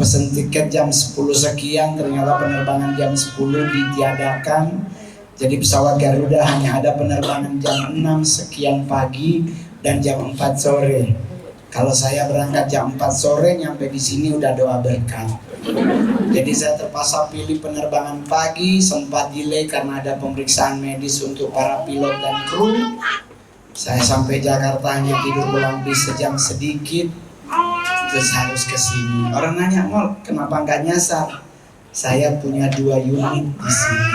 pesen tiket jam 10 sekian, ternyata penerbangan jam 10 ditiadakan. Jadi pesawat Garuda hanya ada penerbangan jam 6 sekian pagi dan jam 4 sore. Kalau saya berangkat jam 4 sore, nyampe di sini udah doa berkat. Jadi saya terpaksa pilih penerbangan pagi, sempat delay karena ada pemeriksaan medis untuk para pilot dan kru. Saya sampai Jakarta hanya tidur kurang lebih sejam sedikit, terus harus ke sini. Orang nanya, "Mol, kenapa nggak nyasar?" Saya punya 2 unit di sini.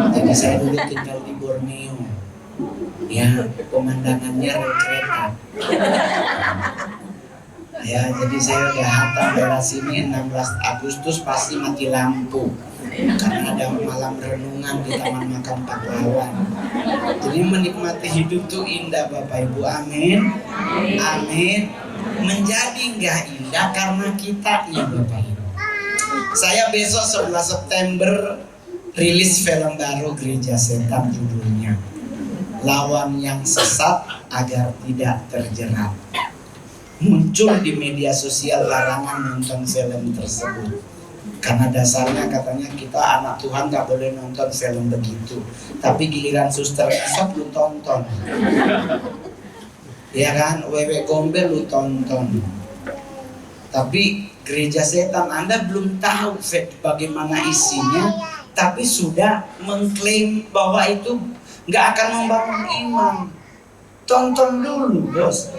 Jadi saya dulu tinggal di Borneo. Ya, pemandangannya rel kereta. Ya, jadi saya udah hatam daerah sini 16 Agustus pasti mati lampu. Karena ada malam renungan di Taman Makam Pahlawan. Jadi menikmati hidup tuh indah Bapak Ibu, amin. Amin. Menjadi nggak indah karena kita ya Bapak Ibu. Saya besok 11 September rilis film baru Gereja Setan, judulnya Lawan yang Sesat Agar Tidak Terjerat. Muncul di media sosial larangan nonton film tersebut. Karena dasarnya katanya kita anak Tuhan gak boleh nonton film begitu. Tapi giliran suster esok lu tonton. Ya kan, Wewe Gombel lu tonton. Tapi Gereja Setan Anda belum tahu bagaimana isinya, tapi sudah mengklaim bahwa itu gak akan membangun iman. Tonton dulu bos.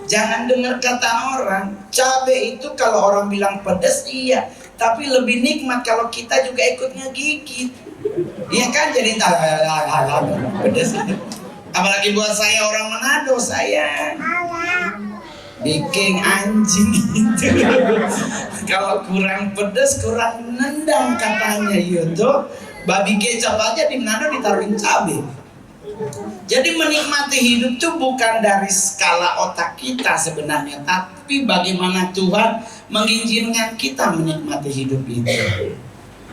Jangan dengar kata orang. Cabai itu kalau orang bilang pedas, iya, tapi lebih nikmat kalau kita juga ikut ngegigit. Iya kan, jadi pedas. Apalagi buat saya orang Manado, saya bikin anjing itu. Kalau kurang pedas, kurang nendang katanya gitu. Babi kecap aja di Manado ditaruhin cabai. Jadi menikmati hidup itu bukan dari skala otak kita sebenarnya, tapi bagaimana Tuhan mengizinkan kita menikmati hidup itu.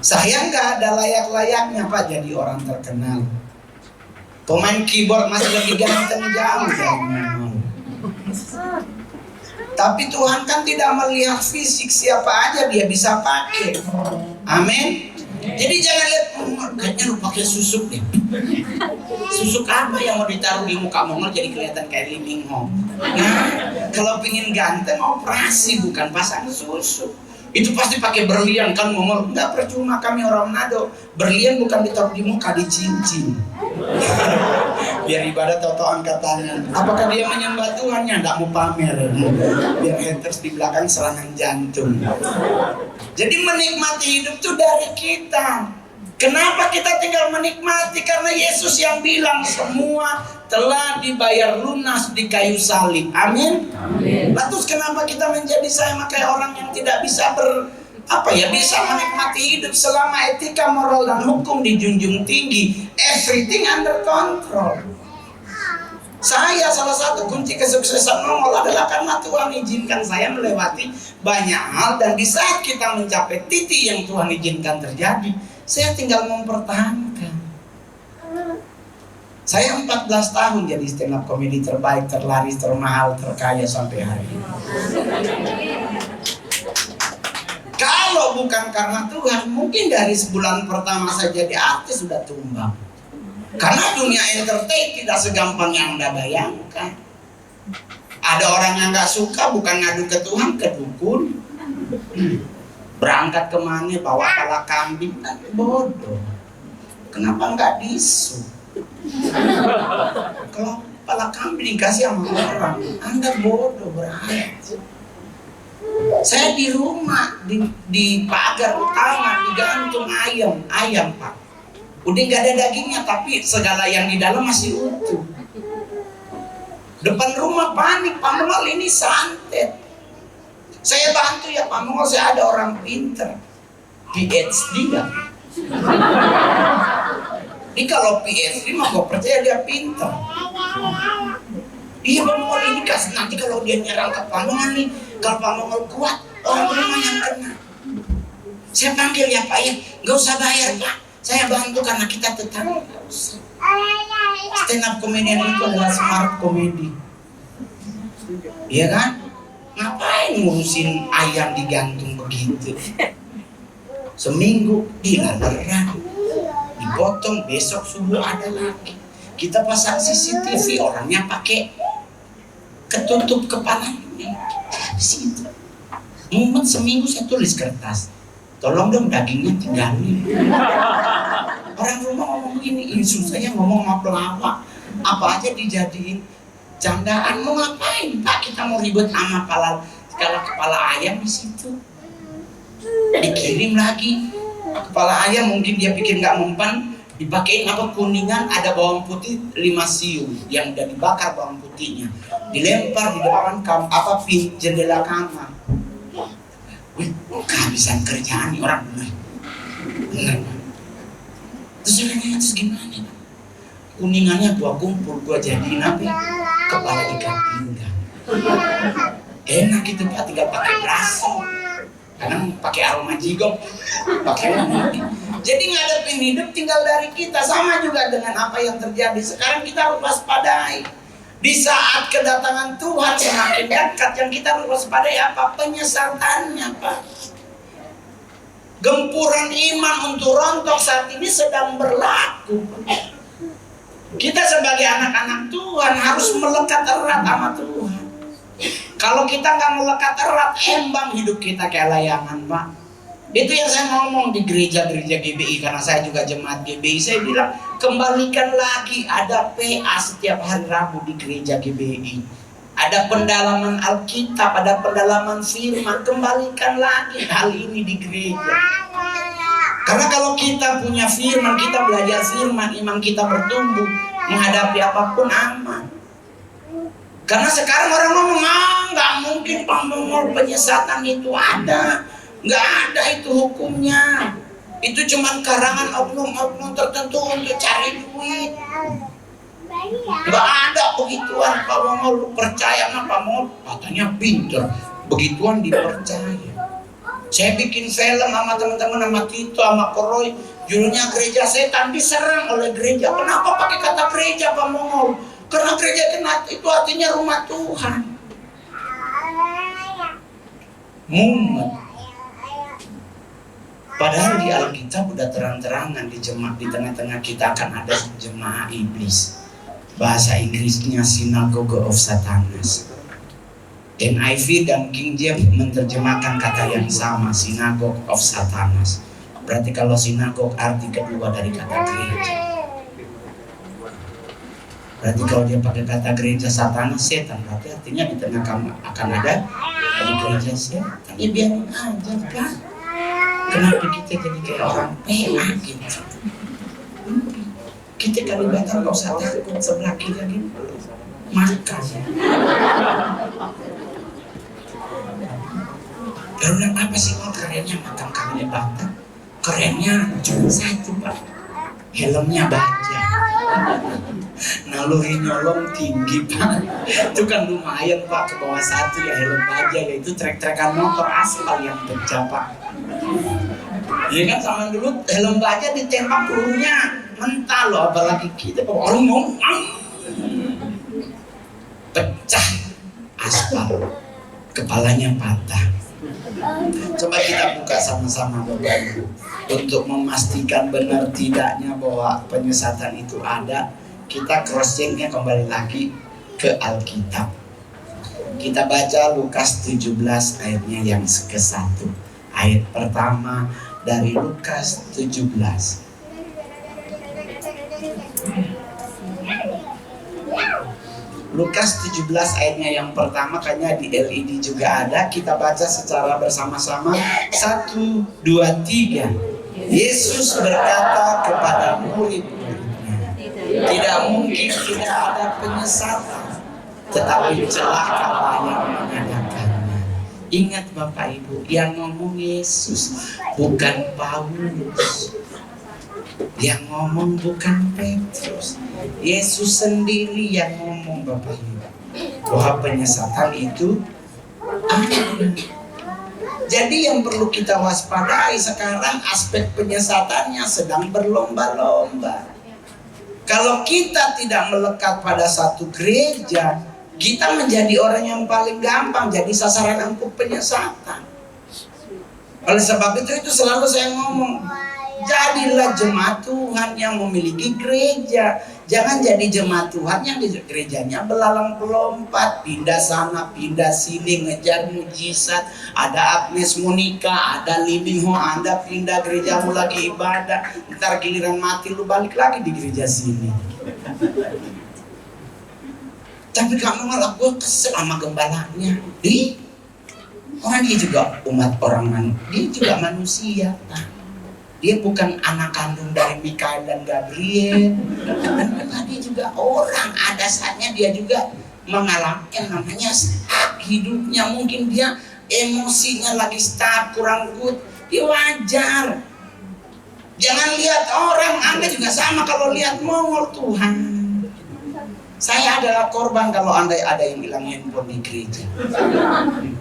Saya nggak ada layak-layaknya Pak jadi orang terkenal. Pemain keyboard masih lebih ganteng jauh dari Memol. Tapi Tuhan kan tidak melihat fisik, siapa aja dia bisa pakai. Amin. Jadi jangan lihat, kayaknya lu pakai susuk deh. Susuk apa yang mau ditaruh di muka Mongol jadi kelihatan kayak Lee Min Ho? Nah, kalau pingin ganteng operasi bukan pasang susuk. Itu pasti pakai berlian kan Mongol. Enggak percuma kami orang Manado. Berlian bukan ditaruh di muka, di cincin. Biar ibadah toto angkat tangan. Apakah dia menyembah Tuhannya? Enggak mau pamer. Biar haters di belakang serangan jantung. Jadi menikmati hidup itu dari kita. Kenapa kita tinggal menikmati? Karena Yesus yang bilang semua telah dibayar lunas di kayu salib. Amin. Amin. Lalu kenapa kita menjadi sama kayak orang yang tidak bisa bisa menikmati hidup selama etika, moral dan hukum dijunjung tinggi. Everything under control. Saya salah satu kunci kesuksesan Mongol adalah karena Tuhan izinkan saya melewati banyak hal, dan di saat kita mencapai titik yang Tuhan izinkan terjadi, saya tinggal mempertahankan. Saya 14 tahun jadi stand up komedi terbaik, terlaris, termahal, terkaya sampai hari ini. Kalau bukan karena Tuhan, mungkin dari sebulan pertama saya jadi artis sudah tumbang. Karena dunia entertain tidak segampang yang Anda bayangkan. Ada orang yang gak suka bukan ngadu ke Tuhan, ke dukun. Berangkat kemana bawa kepala kambing, kan bodoh. Kenapa nggak disu? Kalau kepala kambing dikasih sama orang, Anda bodoh berarti. Saya di rumah di pagar utama digantung ayam Pak. Udah nggak ada dagingnya, tapi segala yang di dalam masih utuh. Depan rumah panik, Pak Mongol ini santet. Saya bantu ya Pak Mongol, saya ada orang pinter, PhD ya. Ini kalau PhD mah gue percaya dia pinter. Iya Pak Mongol ini kasih, nanti kalau dia nyerang ke Pak Mongol nih, kalau Pak Mongol kuat, orang rumah yang kena. Saya panggil ya Pak ya, nggak usah bayar Pak. Saya bantu karena kita tetangga. Stand up comedian itu adalah smart comedy. Iya kan? Ngapain ngapain ngurusin ayam digantung begitu? Seminggu dilalerang, dipotong, besok subuh ada lagi. Kita pasang CCTV, orangnya pakai ketutup kepalanya di situ. Mumet seminggu saya tulis kertas, tolong dong dagingnya tinggalin. Orang rumah ngomong gini, ini susahnya ngomong sama pelawak, apa aja dijadiin candaan. Mau ngapain Pak, kita mau ribet sama kepala ayam di situ. Dikirim lagi kepala ayam, mungkin dia pikir nggak mempan, dipakein apa kuningan, ada bawang putih 5 siung yang udah dibakar bawang putihnya, dilempar di depan jendela kamar. Wih, kehabisan kerjaan nih orang, bener. Terus gimana? Kuningannya gua kumpul, gua jadiin apa? Kepala ikan pindang. Enak gitu Pak, tinggal pakai berasi. Kadang pakai aroma jigong, pakai wangi. Jadi ngadepin hidup tinggal dari kita. Sama juga dengan apa yang terjadi sekarang, kita harus waspadai. Di saat kedatangan Tuhan semakin dekat, yang kita harus waspadai apa? Penyesatannya Pak. Gempuran iman untuk rontok saat ini sedang berlaku. Kita sebagai anak-anak Tuhan harus melekat erat sama Tuhan. Kalau kita nggak melekat erat, embang hidup kita kayak layangan Pak. Itu yang saya ngomong di gereja-gereja GBI, karena saya juga jemaat GBI. Saya bilang, kembalikan lagi, ada PA setiap hari Rabu di gereja GBI. Ada pendalaman Alkitab, ada pendalaman firman. Kembalikan lagi hal ini di gereja. Karena kalau kita punya firman, kita belajar firman, iman kita bertumbuh, menghadapi apapun aman. Karena sekarang orang ngomong, nggak mungkin penyesatan itu ada. Nggak ada itu hukumnya. Itu cuma karangan oknum-oknum tertentu untuk cari duit. Nggak ada begituan. Pak mau lu percaya sama Pak mau, katanya pinter, begituan dipercaya. Saya bikin film sama teman-teman, sama Tito, sama Koroy, judulnya Gereja Setan, diserang oleh gereja. Kenapa pakai kata gereja Pak Mongol? Karena gereja itu artinya rumah Tuhan. Mumet. Padahal di Alkitab udah terang-terangan di tengah-tengah kita akan ada jemaah iblis. Bahasa Inggrisnya Synagogue of Satanas. NIV dan King James menerjemahkan kata yang sama, Synagogue of Satanas. Berarti kalau sinagog arti kedua dari kata gereja. Berarti kalau dia pakai kata gereja Satanas, setan, berarti artinya di tengah kamu akan ada di gereja setan. Ya biarin aja Pak. Kenapa kita jadi kayak orang PA gitu? Kita Kalibata gak usah takut sebelah kita gitu. Makan. Lalu apa sih kerennya makan Kalibata? Kerennya cuma satu Pak, helmnya baja. Naluri nyolong tinggi Pak. Itu kan lumayan Pak, ke bawah satu ya helm baja, yaitu trek-trekan motor aspal yang pecah Pak. Ya kan zaman dulu helm baja ditembak pelurunya mentah loh, apalagi kita orang ngomong pecah aspal, kepalanya patah. Coba kita buka sama-sama Bapak Ibu untuk memastikan benar tidaknya bahwa penyesatan itu ada. Kita cross checknya kembali lagi ke Alkitab. Kita baca Lukas 17 ayatnya yang ke-1. Ayat pertama dari Lukas 17. Lukas 17 ayatnya yang pertama, kayaknya di LED juga ada. Kita baca secara bersama-sama. 1, 2, 3. Yesus berkata kepada murid-muridnya, tidak mungkin tidak ada penyesatan, tetapi celakalah yang mengadakannya. Ingat Bapak Ibu, yang ngomong Yesus, bukan Paulus. Yang ngomong bukan Petrus. Yesus sendiri yang ngomong Bapak Ibu, bahwa penyesatan itu ada. Jadi yang perlu kita waspadai sekarang, aspek penyesatannya sedang berlomba-lomba. Kalau kita tidak melekat pada satu gereja, Kita menjadi orang yang paling gampang jadi sasaran empuk penyesatan. Oleh sebab itu selalu saya ngomong, jadilah jemaat Tuhan yang memiliki gereja. Jangan jadi jemaat Tuhan yang di gerejanya belalang pelompat, pindah sana, pindah sini, ngejar mujizat. Ada Agnes Monica, ada Living Home, Anda pindah gerejamu lagi ibadah. Ntar giliran mati lu balik lagi di gereja sini. Tapi kamu malah gue kesel sama gembalanya. Orang dia juga umat orang, dia juga manusia. Dia bukan anak kandung dari Mikael dan Gabriel. Dia juga orang. Ada saatnya dia juga mengalami yang namanya stuck hidupnya. Mungkin dia emosinya lagi stuck, kurang good. Dia wajar. Jangan lihat orang. Anda juga sama kalau lihat Mongol. Tuhan, saya adalah korban kalau Anda ada yang bilang handphone di gereja.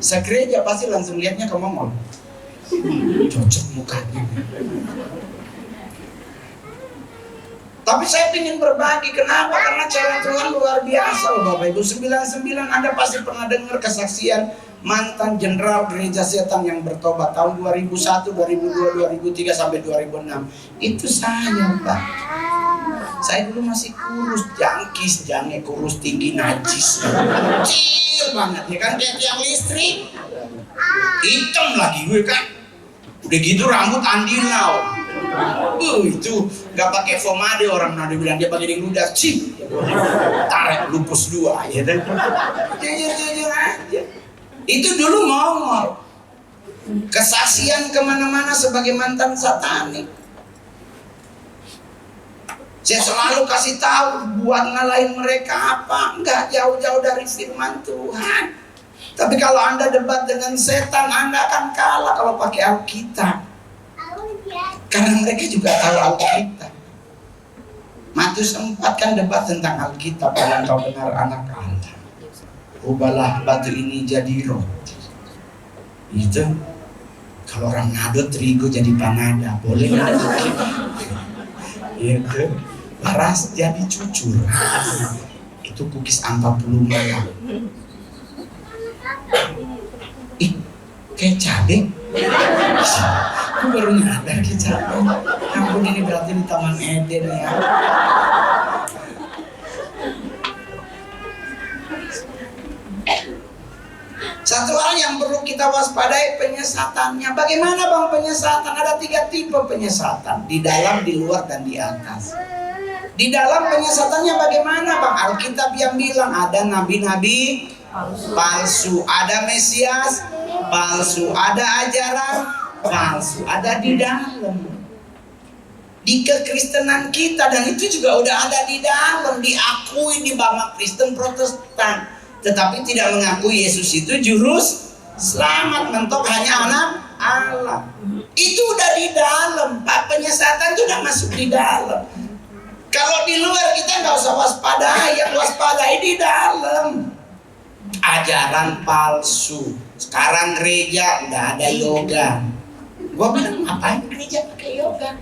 Segereja pasti langsung lihatnya ke Mongol. Cocok mukanya. Tapi saya ingin berbagi. Kenapa? Karena cara Tuhan luar biasa loh Bapak Ibu. 99 Anda pasti pernah dengar kesaksian mantan jenderal gereja setan yang bertobat tahun 2001, 2002, 2003 sampai 2006. Itu saya Pak. Saya dulu masih kurus, jangkis, jange kurus, tinggi, najis, kecil banget ya kan, kayak tiang listrik, hitam lagi gue kan. Udah gitu rambut andinau. Itu nggak pakai pomade, orang nado bilang dia pakai ludah, cih, tarik lupus 2 ya kan. Jujur aja. Itu dulu Mongol. Kesaksian kemana-mana sebagai mantan satanik. Saya selalu kasih tahu buat ngalahin mereka apa? Enggak jauh-jauh dari firman Tuhan. Tapi kalau Anda debat dengan setan, Anda akan kalah kalau pakai Alkitab. Karena mereka juga tahu Alkitab. Matius 4 kan debat tentang Alkitab. Kalau engkau benar anak Allah, ubahlah batu ini jadi roti. Itu kalau orang nado terigu jadi panada, boleh nggak? Itu beras jadi cucur. Itu cookies 40 malam. Kayak cabai. Aku baru nyadar kayak cabai. Ampun, ini berarti di Taman Eden ya. Satu hal yang perlu kita waspadai, penyesatannya. Bagaimana Bang penyesatan? Ada 3 tipe penyesatan. Di dalam, di luar, dan di atas. Di dalam penyesatannya bagaimana Bang? Alkitab yang bilang ada nabi-nabi palsu, ada Mesias palsu, ada ajaran palsu, ada di dalam. Di kekristenan kita, dan itu juga udah ada di dalam, diakui di bangsa Kristen Protestan, tetapi tidak mengakui Yesus itu juru selamat, mentok hanya anak Allah. Itu udah di dalam, Pak. Penyesatan itu udah masuk di dalam. Kalau di luar kita nggak usah waspadai, yang waspadai di dalam. Ajaran palsu. Sekarang gereja udah ada yoga. Gua bilang ngapain gereja pakai yoga?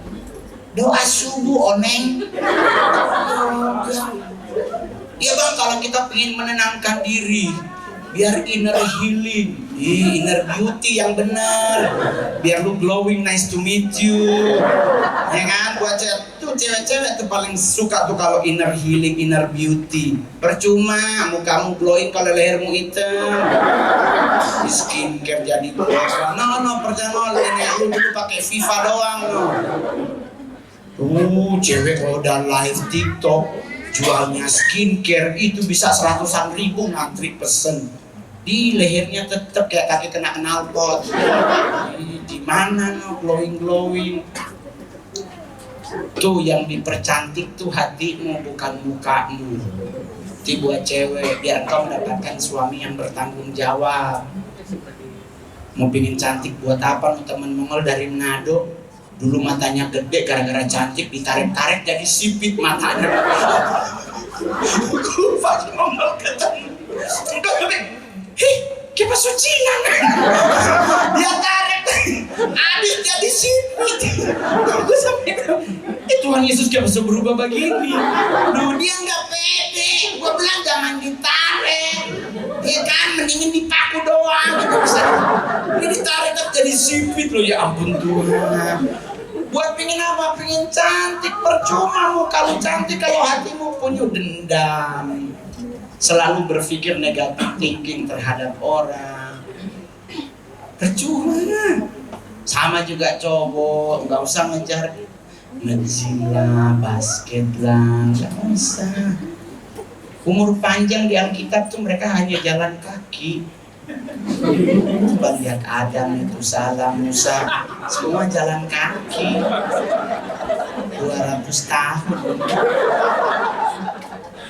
Doa subuh oneng. Yoga. Ya Bang, kalau kita ingin menenangkan diri, biar inner healing, inner beauty yang benar, biar lu glowing, nice to meet you, ya kan? Buat cewek-cewek tuh paling suka tuh kalau inner healing, inner beauty. Percuma mukamu glowing kalau lehermu hitam. Di skincare jadi glowing. No, percaya ini lu dulu pakai Viva doang cewek kalau udah live TikTok jualnya skincare itu bisa 100-an ribu ngantri pesen. Di lehernya tetap kayak kaki kena knalpot. Di mana glowing. Tuh yang dipercantik tuh hatimu, bukan mukamu. Itu buat cewek, biar kau mendapatkan suami yang bertanggung jawab. Mau pingin cantik buat apa? Temen Mongol dari Manado, dulu matanya gede gara-gara cantik, ditarik-tarik jadi sipit matanya. Gue pas Mongol ketemu, kipas sucian. Dia tarik, adit jadi sipit. Gue sampai Tuhan Yesus gak bisa berubah begini. Duh, dia gak pede. Gue bilang jangan ditarik. Ya kan, mendingin dipaku doang gitu bisa. Ini ditarik kan jadi sipit loh, ya ampun Tuhan. Buat pingin apa? Pingin cantik, percuma muka lu cantik kalau hatimu punya dendam. Selalu berpikir negatif thinking terhadap orang. Percuma. Sama juga cowok, nggak usah ngejar nge-gym lah, basket lah, nggak usah. Umur panjang di Alkitab tuh mereka hanya jalan kaki. Coba lihat Adam itu, Salam, Musa, semua jalan kaki 200 tahun.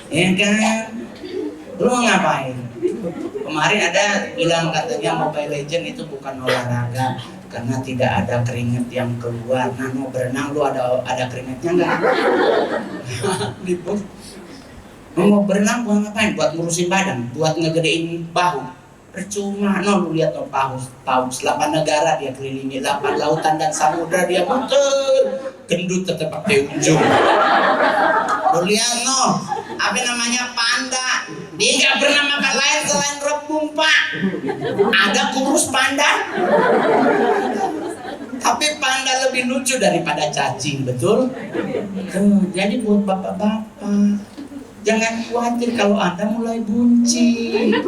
Ya kan? Lu mau ngapain? Kemarin ada bilang katanya Mobile Legend itu bukan olahraga karena tidak ada keringat yang keluar. Nah, mau berenang lu ada keringatnya nggak? Libur. Mau berenang buat ngapain? Buat ngurusin badan, buat ngegedein bahu. Percuma, lu lihat paus 8 negara dia kelilingi, 8 lautan dan samudra dia muter, gendut tetap pakai ujung. Lu lihat apa namanya panda, dia nggak pernah makan lain selain rebung pak. Ada kurus panda, tapi panda lebih lucu daripada cacing, betul? Jadi buat bapak-bapak, jangan khawatir kalau Anda mulai buncit.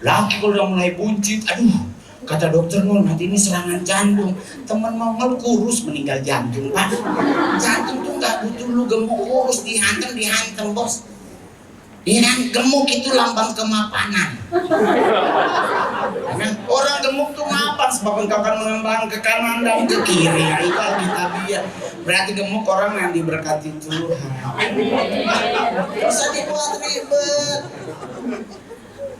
Laki kalau udah mulai buncit, aduh, kata dokter nanti ini serangan jantung. Teman mau kurus meninggal jantung, Pak. Jantung tuh nggak butuh lu gemuk kurus dihantam bos. Iya kan, gemuk itu lambang kemapanan. Orang gemuk tuh mapan sebab engkau akan mengembang ke kanan dan ke kiri. Itu Alkitabiah. Berarti gemuk orang yang diberkati Tuhan. Bisa dibuat ribet.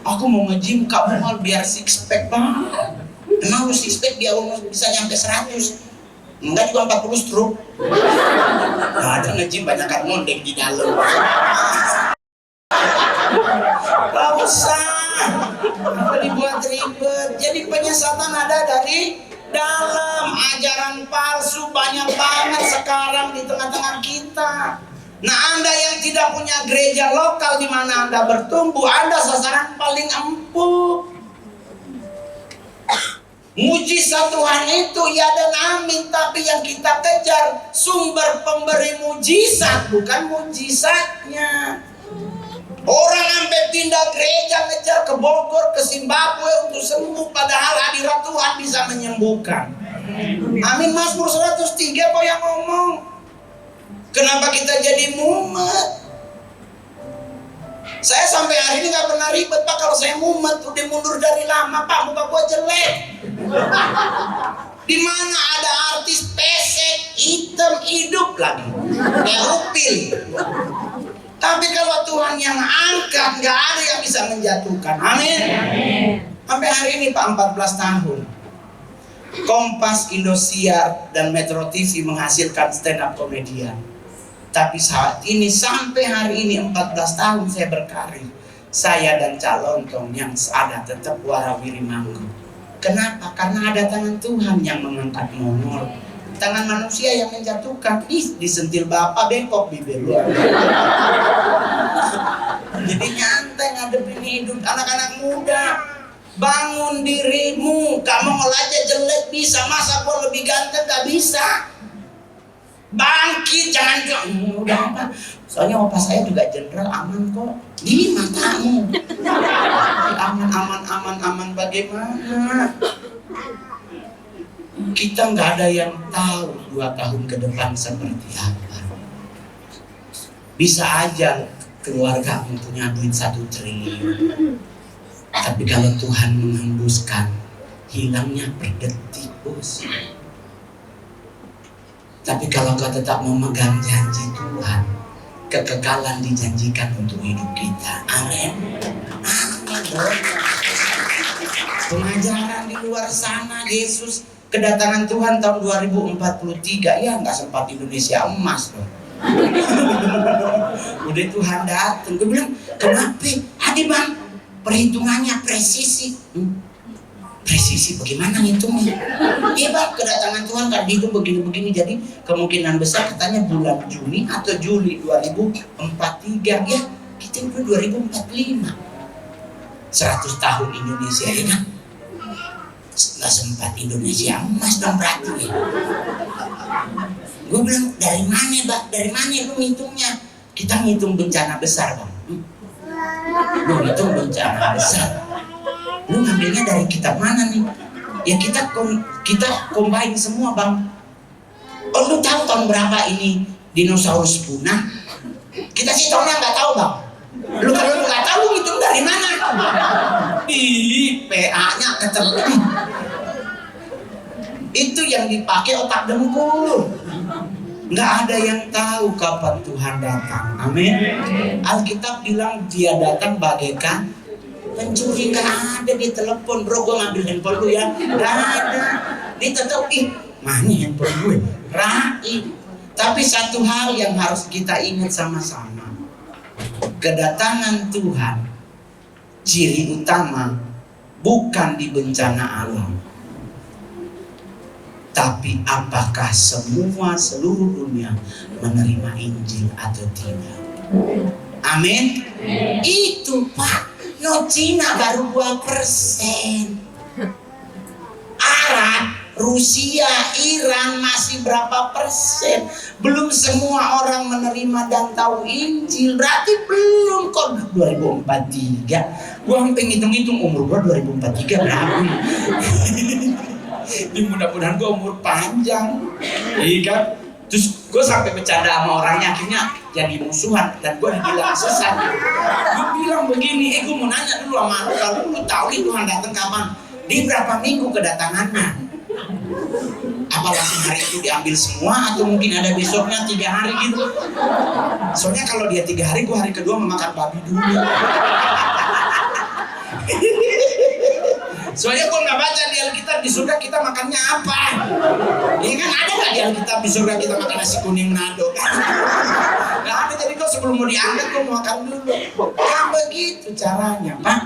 Aku mau nge-gym Kak Mual biar six pack banget. Emang lu six pack biar bisa nyampe 100. Enggak juga 40 stroke. Nah, ada nge-gym banyak kan mondek di dalam. Gak usah. Apa dibuat ribet. Jadi penyesatan ada dari dalam. Ajaran palsu banyak banget sekarang di tengah-tengah kita. Nah, Anda yang tidak punya gereja lokal di mana Anda bertumbuh, Anda sasaran paling empuk. Mujizat Tuhan itu ya dan amin, tapi yang kita kejar sumber pemberi mujizat, bukan mujizatnya. Orang sampai pindah gereja ngejar ke Bogor, ke Zimbabwe untuk sembuh, padahal hadirat Tuhan bisa menyembuhkan. Amin. Mazmur 103 kok yang ngomong. Kenapa kita jadi mumet? Saya sampai hari ini gak pernah ribet Pak. Kalau saya mumet udah mundur dari lama Pak, muka gua jelek. Di mana ada artis pesek, hitam, hidup lagi kayak upil. Tapi kalau Tuhan yang angkat, gak ada yang bisa menjatuhkan. Amin. Sampai hari ini Pak 14 tahun Kompas, Indosiar, dan Metro TV menghasilkan stand up komedian. Tapi saat ini sampai hari ini 14 tahun saya berkarir. Saya dan Calontong yang ada tetap warawiri manggung. Kenapa? Karena ada tangan Tuhan yang mengangkat monol. Tangan manusia yang menjatuhkan. Disentil bapak bengkok bibir lu. Jadi nyantai ngadepin hidup anak-anak muda. Bangun dirimu. Kamu ngelaja jelek bisa, masa gua lebih ganteng gak bisa. Bangkit, jangan udah apa? Soalnya opa saya juga jenderal, aman kok. Di matamu. Aman bagaimana? Kita nggak ada yang tahu 2 tahun ke depan seperti apa. Bisa aja keluarga punya duit 1 triliun. Tapi kalau Tuhan menghembuskan, hilangnya per detik, bos. Tapi kalau kau tetap memegang janji Tuhan, kekekalan dijanjikan untuk hidup kita. Amin. Pengajaran di luar sana, Yesus kedatangan Tuhan tahun 2043, ya nggak sempat Indonesia emas loh. Udah Tuhan datang, gue bilang kenapa? Adi bang, perhitungannya presisi. Presisi bagaimana ngitungnya? Iya bang, kedatangan Tuhan kan dihitung begini-begini. Jadi kemungkinan besar katanya bulan Juni atau Juli 2043. Ya kita udah 2045. 100 tahun Indonesia ya kan? Nggak sempat Indonesia emas dong berarti ya. Gue bilang dari mana Bang? Dari mana lu ngitungnya? Kita ngitung bencana besar Bang. Lu ngitung bencana besar. Lu ngambilnya dari kitab mana nih? Ya kita combine semua Bang. Oh lu tahu tahun berapa ini dinosaurus punah? Kita sih tahunnya nggak tahu Bang. Lu kalau lu nggak tahu lu ngitung dari mana? Di PA-nya keterlaluan. Itu yang dipakai otak dengkul. Nggak ada yang tahu kapan Tuhan datang. Amin. Alkitab bilang dia datang bagaikan pencuri. Nggak ada di telepon. Bro, gue ngambil handphone lu ya. Nggak ada. Dia tetap mana handphone gue? Raib. Tapi satu hal yang harus kita ingat sama-sama. Kedatangan Tuhan, ciri utama bukan di bencana alam, tapi apakah seluruh dunia menerima Injil atau tidak. Amin. Itu Pak, no Cina baru 2%. Arab, Rusia, Iran masih berapa persen? Belum semua orang menerima dan tahu Injil. Berarti belum kok 2043. Gua sampai ngitung-ngitung umur gua 2043 berapa? Ini mudah-mudahan gua umur panjang. Iya kan? Terus gua sampai bercanda sama orangnya, akhirnya jadi musuhan dan gua dibilang sesat. Gua bilang begini, gua mau nanya dulu sama lu, kalau lu tahu nih Tuhan datang kapan? Di berapa minggu kedatangannya? Apa langsung hari itu diambil semua atau mungkin ada besoknya 3 hari gitu? Soalnya kalau dia 3 hari, gua hari kedua memakan babi dulu. Soalnya gua nggak baca di Alkitab di surga kita makannya apa? Ini kan ada nggak di Alkitab di surga kita makan nasi kuning Manado? Nggak ada, jadi gua sebelum mau diangkat gua mau makan dulu. Kan begitu caranya Pak.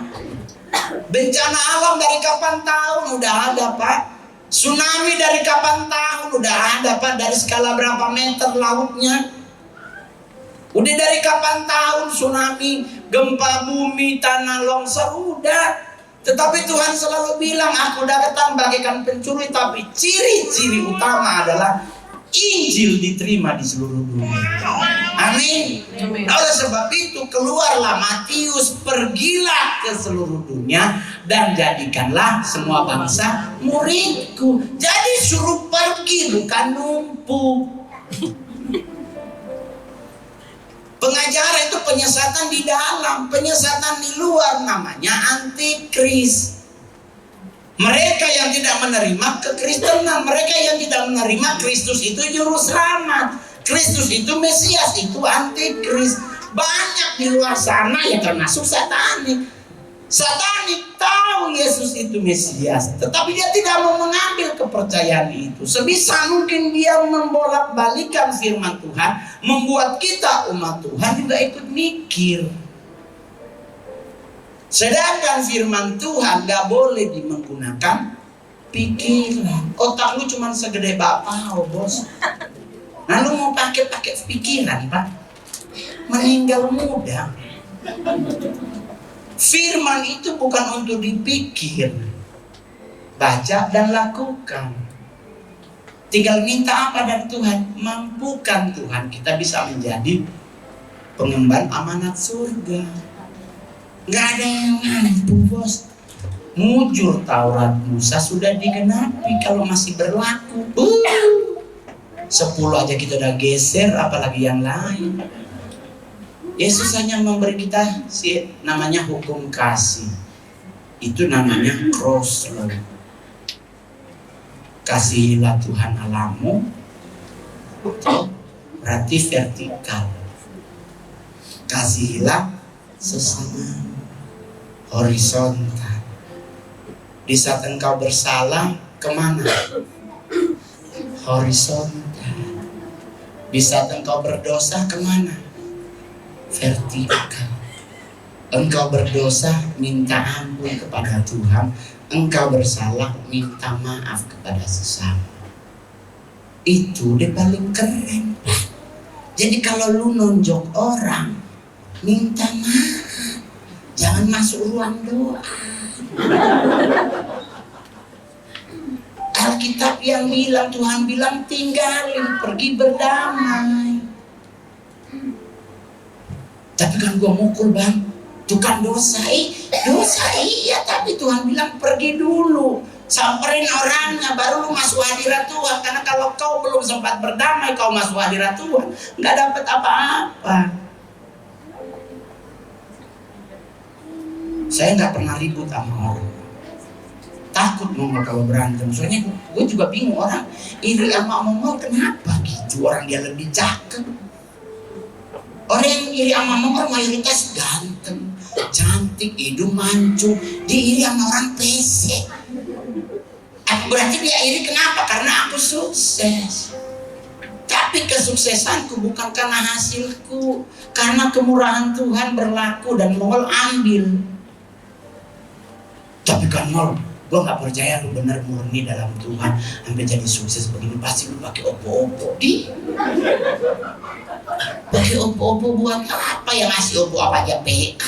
Bencana alam dari kapan tahun udah ada Pak. Tsunami dari kapan tahun udah ada Pak. Dari skala berapa meter lautnya? Udah dari kapan tahun tsunami, gempa bumi, tanah longsor udah. Tetapi Tuhan selalu bilang, aku datang bagaikan pencuri. Tapi ciri-ciri utama adalah Injil diterima di seluruh dunia. Amin. Oleh sebab itu keluarlah Matius, pergilah ke seluruh dunia dan jadikanlah semua bangsa muridku. Jadi suruh pergi bukan numpuk. Pengajaran itu penyesatan di dalam, penyesatan di luar, namanya antikris. Mereka yang tidak menerima kekristenan, mereka yang tidak menerima Kristus itu juru selamat, Kristus itu Mesias, itu antikris. Banyak di luar sana yang termasuk satanik. Satanik tahu Yesus itu Mesias, tetapi dia tidak mau mengambil kepercayaan itu. Sebisa mungkin dia membolak-balikan firman Tuhan, membuat kita umat Tuhan juga ikut mikir. Sedangkan firman Tuhan gak boleh menggunakan pikiran. Otak lu cuma segede bapau bos. Nah lu mau pakai pikiran Pak, meninggal muda. Firman itu bukan untuk dipikir, baca dan lakukan. Tinggal minta apa dari Tuhan, mampukan Tuhan kita bisa menjadi pengemban amanat surga. Gak ada yang mampu bos. Mujur Taurat Musa sudah digenapi kalau masih berlaku. 10 aja kita udah geser, apalagi yang lain. Yesus hanya memberi kita namanya hukum kasih. Itu namanya cross law. Kasihilah Tuhan Allahmu, berarti vertikal. Kasihilah sesama, horizontal. Di saat engkau bersalah, kemana? Horizontal. Di saat engkau berdosa, kemana? Vertikal. Engkau berdosa, minta ampun kepada Tuhan. Engkau bersalah, minta maaf kepada sesama. Itu dia paling keren. Jadi kalau lu nonjok orang, minta maaf. Jangan masuk ruang doa. Alkitab yang bilang, Tuhan bilang tinggalin, pergi berdamai. Tapi kan gua mukul bang, itu kan dosa. Dosa iya, tapi Tuhan bilang pergi dulu, samperin orangnya, baru lu masuk hadirat Tuhan. Karena kalau kau belum sempat berdamai, kau masuk hadirat Tuhan, nggak dapat apa-apa. Saya nggak pernah ribut sama orang. Takut Mongol kalau berantem. Soalnya gue juga bingung, orang iri sama Mongol kenapa gitu. Orang dia lebih cakep. Orang yang iri sama Mongol mayoritas ganteng, cantik, hidung mancung. Dia iri sama orang pesek. Berarti dia iri kenapa? Karena aku sukses. Tapi kesuksesanku bukan karena hasilku, karena kemurahan Tuhan berlaku dan Mongol ambil. Tapi kan Mongol, gue gak percaya lu bener murni dalam Tuhan sampai jadi sukses begini. Pasti lu pakai opo-opo. Pakai opo-opo buat apa? Yang ngasih opo apa aja PK.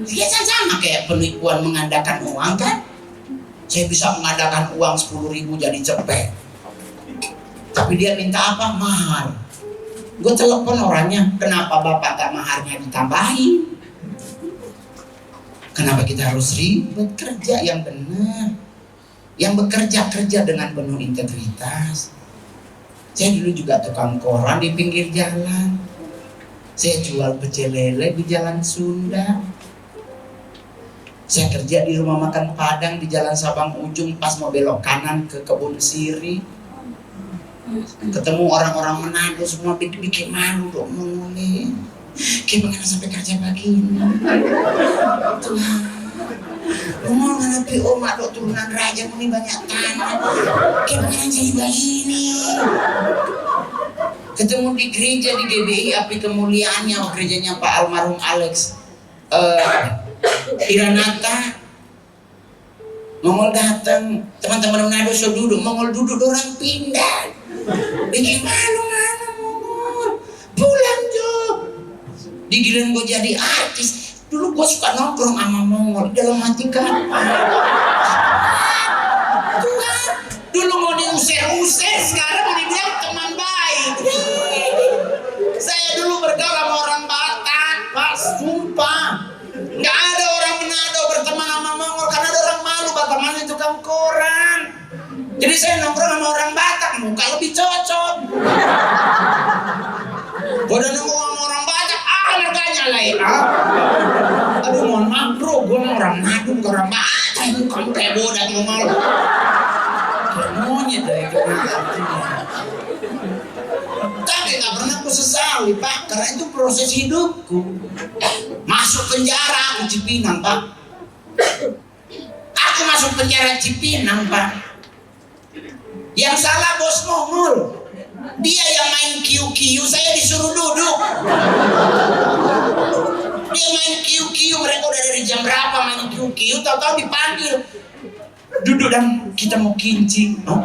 Dia sama kayak penipuan mengadakan uang kan. Saya bisa mengadakan uang 10.000 jadi cepet. Tapi dia minta apa? Mahar. Gue telepon orangnya, kenapa bapak gak maharnya ditambahin? Kenapa kita harus ribet? Kerja yang benar, yang bekerja dengan penuh integritas. Saya dulu juga tukang koran di pinggir jalan. Saya jual pecel lele di Jalan Sunda. Saya kerja di rumah makan Padang di Jalan Sabang Ujung pas mau belok kanan ke Kebun Siri. Ketemu orang-orang Manado semua bikin malu dong mulai. Gimana sampai kerja begini? Tuhan, mau nganapi omak dok turunan raja ini banyak tanah. Gimana jadi begini? Ketemu di gereja di GBI Api Kemuliaannya, gerejanya Pak almarhum Alex Iranata. Mongol datang, teman-teman Manado so duduk, Mongol duduk, orang pindah. Bikin malu Mongol. Pulang Jo. Digilen gue jadi artis. Dulu gue suka nongkrong sama Mongol. Dalam hati kan Tuhan, dulu mau diusir-usir, sekarang mau dibilang teman baik. Saya dulu bergaul sama orang Batak, Pak, sumpah. Nggak ada orang Manado berteman sama Mongol karena ada orang malu. Batak mana itu tukang koran. Jadi saya nongkrong sama orang Batak, muka lebih cocok. Gue udah nongkrong sama orang Batak, harganya lain. Aduh mohon maaf bro, gue orang Manado bukan orang Batak. Itu kamu kayak bodak ngomong. Kayak monyet dari artinya. Tapi gak pernah aku sesali Pak, karena itu proses hidupku. Masuk penjara aku Cipinang Pak. Aku masuk penjara Cipinang Pak. Yang salah bos Mongol. Dia yang main QQ, saya disuruh duduk. Dia main QQ, mereka udah dari jam berapa main QQ, tahu-tahu dipanggil. Duduk dan kita mau kincing, no?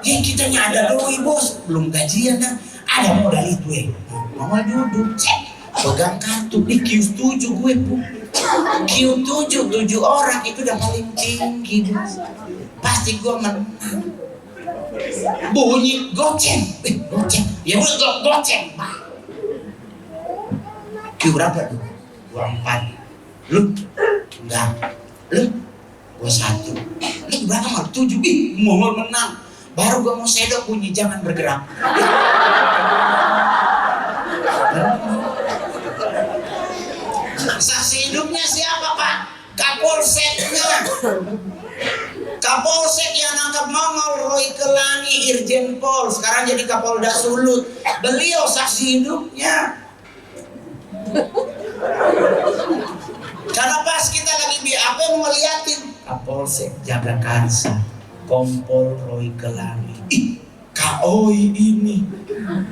Ya kitanya ada doi bos, belum gajian kan? Ada modal itu Mama duduk, cek, pegang kartu di Q7 gue pun. Q7, 7 orang itu udah paling tinggi bos. Pasti gue menang. Bunyi goceng, goceng, ya udah goceng. Q berapa tuh? 24. Lu? Enggak. Lu? Gua 1. Lu berapa mal? 7. Mongol menang. Baru gua mau sedok bunyi jangan bergerak. Saksi hidupnya siapa Pak? Kapolseknya. Kapolsek yang nangkap Mongol, Roy Kelangi, Irjen Pol, sekarang jadi Kapolda Sulut. Beliau saksi hidupnya. Karena pas kita lagi BAP mau ngeliatin Kapolsek Jagakarsa, Kompol Roy Kelangi. Ih, KOI ini.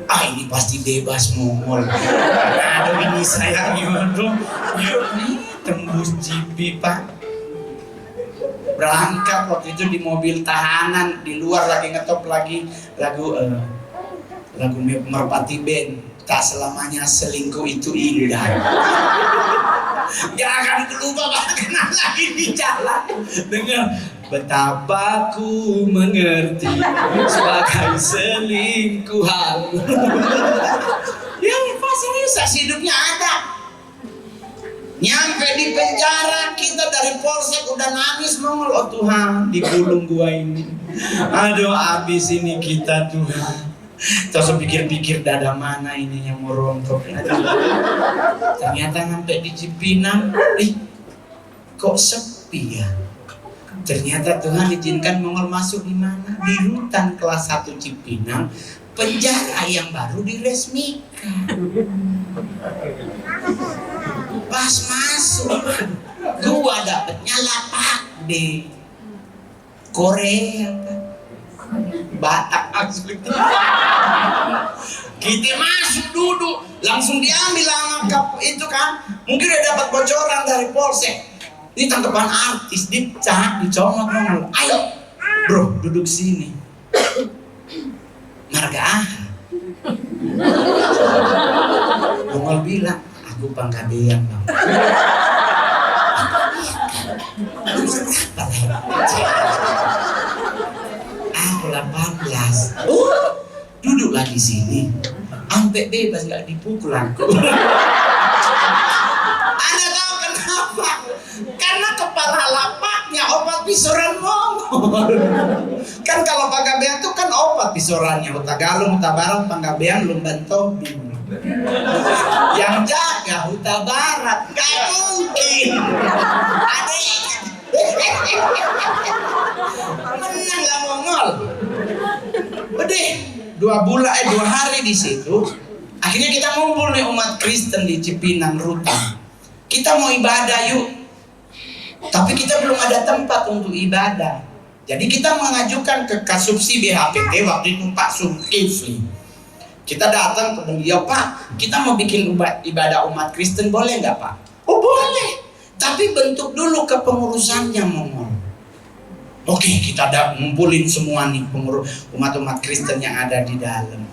Ini pasti bebas Mongol. Aduh ini saya nyuruh. Tembus GP Pak. Berangkat waktu itu di mobil tahanan, di luar lagi ngetop lagi lagu Merpati Band. tak selamanya selingkuh itu indah. Gak akan lupa bakal kenal lagi di jalan. Dengar, betapa ku mengerti sebagai selingkuhan. Yang fasilitas hidupnya ada. Nyampe di penjara, kita dari polsek udah nangis mongol, oh Tuhan, digulung gua ini. Aduh, abis ini kita Tuhan. Terus pikir-pikir dada mana ini yang mau rontok. Ternyata sampai di Cipinang, kok sepi ya? Ternyata Tuhan izinkan mongol masuk di mana? Di rutan kelas 1 Cipinang, penjara yang baru diresmikan. Pas masuk, gua dapetnya lapak di Korea, Batak asli. Kita masuk duduk, langsung diambil langkap itu kan. Mungkin udah dapat bocoran dari polsek. Ini tangkapan artis, dicomot ngomong, ayo bro duduk sini. Marga aha. Mongol bilang, aku Panggabean bang. Aku 18. Duduklah di sini. Sampai bebas nggak dipukul aku. Anda tahu kenapa? Karena kepala lapaknya obat pisuran Mongol. Kan kalau Panggabean itu kan obat pisurannya. Utagalung, Utabarat, Panggabean, Lumbanto. Yang jaga Huta Barat, gak mungkin. Adik, menang lah Mongol. Udah 2 hari di situ. Akhirnya kita ngumpul nih umat Kristen di Cipinang Rutan. Kita mau ibadah yuk. Tapi kita belum ada tempat untuk ibadah. Jadi kita mengajukan ke Kasubsi BHPT waktu itu Pak Zulkifli. Kita datang ke beliau, Pak, kita mau bikin ibadah umat Kristen, boleh nggak Pak? Oh boleh, tapi bentuk dulu kepengurusannya Mongol. Oke, kita ada ngumpulin semua nih pengurus umat-umat Kristen yang ada di dalam.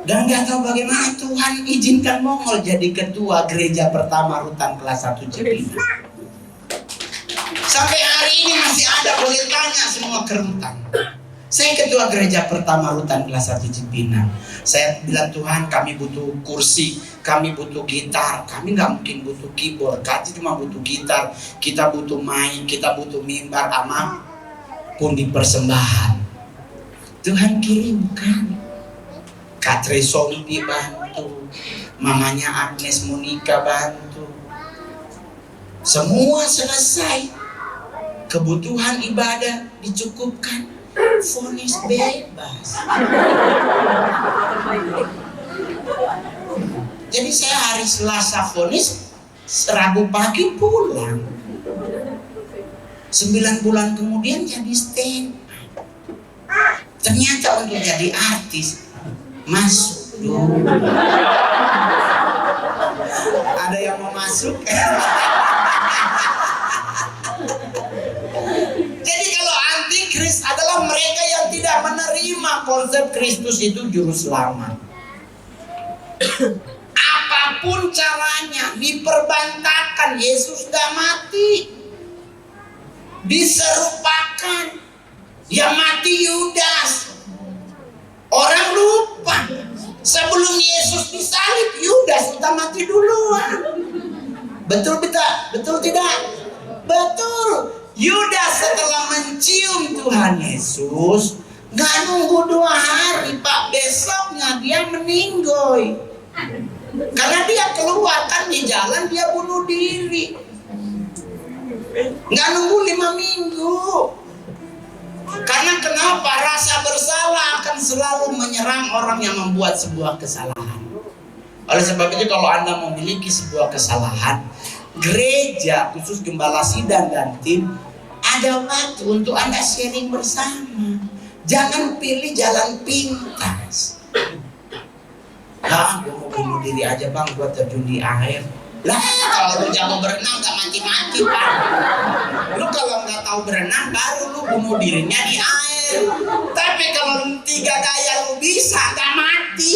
Dan nggak tahu bagaimana Tuhan izinkan Mongol jadi ketua gereja pertama Rutan kelas 1 Cipinang. Sampai hari ini masih ada, boleh tanya semua ke Rutan. Saya ketua gereja pertama Rutan kelas 1 Cipinang. Saya bilang, Tuhan kami butuh kursi, kami butuh gitar, kami nggak mungkin butuh keyboard, kami cuma butuh gitar, kita butuh main, kita butuh mimbar, ama pun di persembahan. Tuhan kirimkan. Kak Tresompi bantu, mamanya Agnes Monica bantu. Semua selesai, kebutuhan ibadah dicukupkan. Vonis bebas. Jadi saya hari Selasa vonis, Rabu pagi pulang. 9 bulan kemudian jadi stand. Ternyata untuk jadi artis masuk dulu. Ada yang mau masuk? Jadi kalau antikris adalah mereka yang tidak menerima konsep Kristus itu juru selamat. Apapun caranya diperbantakan, Yesus sudah mati, diserupakan. Yang mati Yudas. Orang lupa sebelum Yesus disalib Yudas sudah mati duluan. Betul tidak? Betul. Yudas setelah mencium Tuhan Yesus, nggak nunggu 2 hari, Pak, besoknya dia meninggoy. Karena dia keluar kan di jalan, dia bunuh diri. Nggak nunggu 5 minggu. Karena kenapa? Rasa bersalah akan selalu menyerang orang yang membuat sebuah kesalahan. Oleh sebab itu kalau Anda memiliki sebuah kesalahan, gereja khusus gembala sidang dan tim ada waktu untuk Anda sharing bersama. Jangan pilih jalan pintas. Gue mau bunuh diri aja bang, gue terjun di air. Lah kalau lu jago berenang gak mati-mati Pak. Lu kalau nggak tahu tahu berenang baru lu bunuh dirinya di air. Tapi kalau 3 gaya lu bisa, gak mati,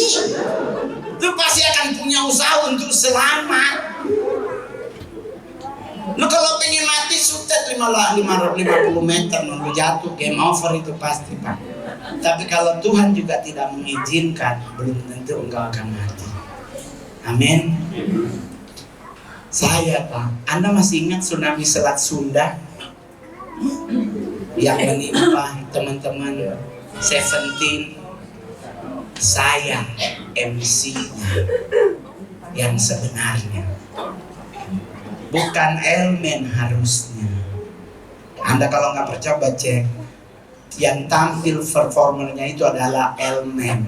lu pasti akan punya usaha untuk selamat. Lu kalau pengen mati sutet 50 meter lu jatuh, game over itu pasti, Pak. Tapi kalau Tuhan juga tidak mengizinkan, belum tentu engkau akan mati. Amin. Saya, Pak, Anda masih ingat tsunami Selat Sunda yang menimpa teman-teman Seventeen? Saya MC-nya yang sebenarnya, bukan Elmen harusnya. Anda kalau nggak percaya cek, yang tampil performernya itu adalah Elmen,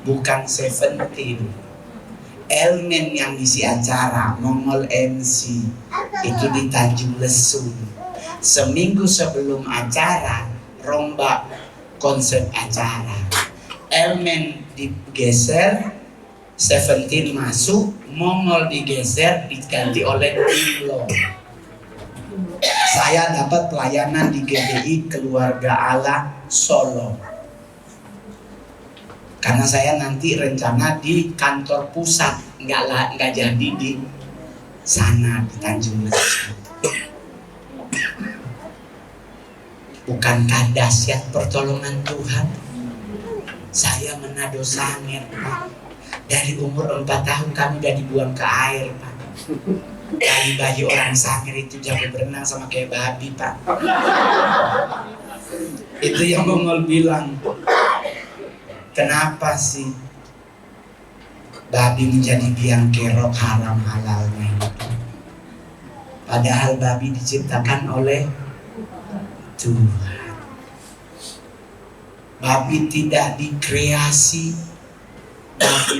bukan Seventeen. Elmen yang isi acara, Mongol MC itu di Tanjung Lesung. Seminggu sebelum acara, rombak konsep acara. Elmen digeser, Seventeen masuk, Mongol digeser, diganti oleh Dilo. Saya dapat pelayanan di GBI Keluarga Allah Solo. Karena saya nanti rencana di kantor pusat, nggak jadi di sana di Tanjung Lesung. Bukankah dahsyat pertolongan Tuhan? Saya Manado Sangir, Pak. Dari umur 4 tahun kami udah dibuang ke air, Pak. Dari bayi orang Sangir itu jago berenang sama kayak babi, Pak. Itu yang Mongol bilang, kenapa sih babi menjadi biang kerok haram halalnya itu? Padahal babi diciptakan oleh Tuhan. Babi tidak dikreasi, babi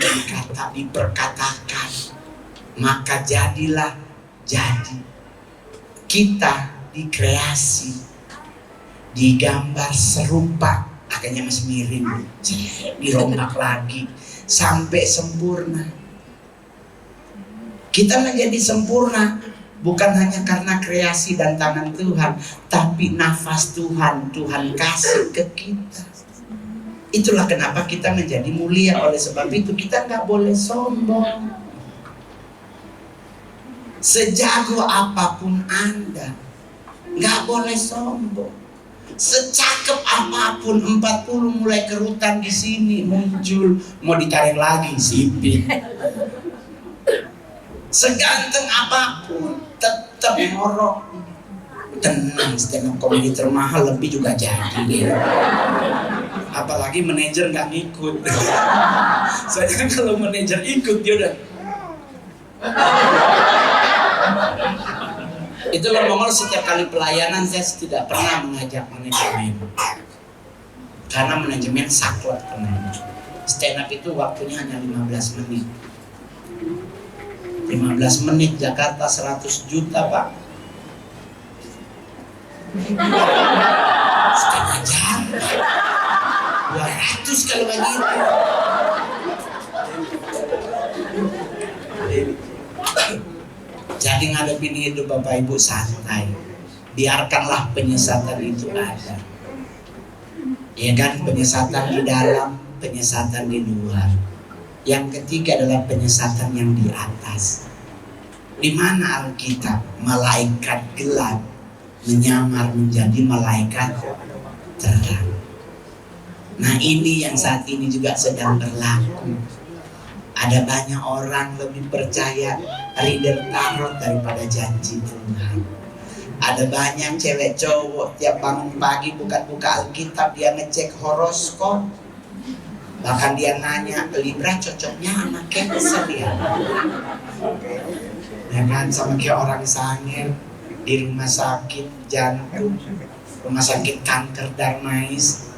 diperkatakan, maka jadilah jadi. Kita dikreasi, digambar serupa, akhirnya masih miring, dirombak lagi sampai sempurna. Kita menjadi sempurna bukan hanya karena kreasi dan tangan Tuhan, tapi nafas Tuhan kasih ke kita. Itulah kenapa kita menjadi mulia. Oleh sebab itu kita nggak boleh sombong. Sejago apapun Anda, nggak boleh sombong. Secakep apapun, 40 mulai kerutan di sini muncul, mau ditarik lagi sipit. Seganteng apapun, tetap ngorok. Tenang, stand up comedy termahal lebih juga jadi. Apalagi manajer nggak ngikut. Soalnya kalau manajer ikut dia udah. Itulah Mongol, setiap kali pelayanan saya tidak pernah mengajak manajemen, karena manajemen saklek teman. Stand up itu waktunya hanya 15 menit. 15 menit Jakarta 100 juta, Pak. Setengah jam 200 kalau begitu. Jadi ngadepin hidup Bapak Ibu santai. Biarkanlah penyesatan itu ada. Ya kan, penyesatan di dalam, penyesatan di luar. Yang ketiga adalah penyesatan yang di atas. Di mana Alkitab, malaikat gelap menyamar menjadi malaikat terang. Nah, ini yang saat ini juga sedang berlaku. Ada banyak orang lebih percaya reader tarot daripada janji Tuhan. Ada banyak cewek cowok tiap bangun pagi buka Alkitab, dia ngecek horoskop. Bahkan dia nanya, Libra cocoknya sama Cancer ya. Ya kan, sama kayak orang Sangir di rumah sakit jantung, rumah sakit kanker Darmais.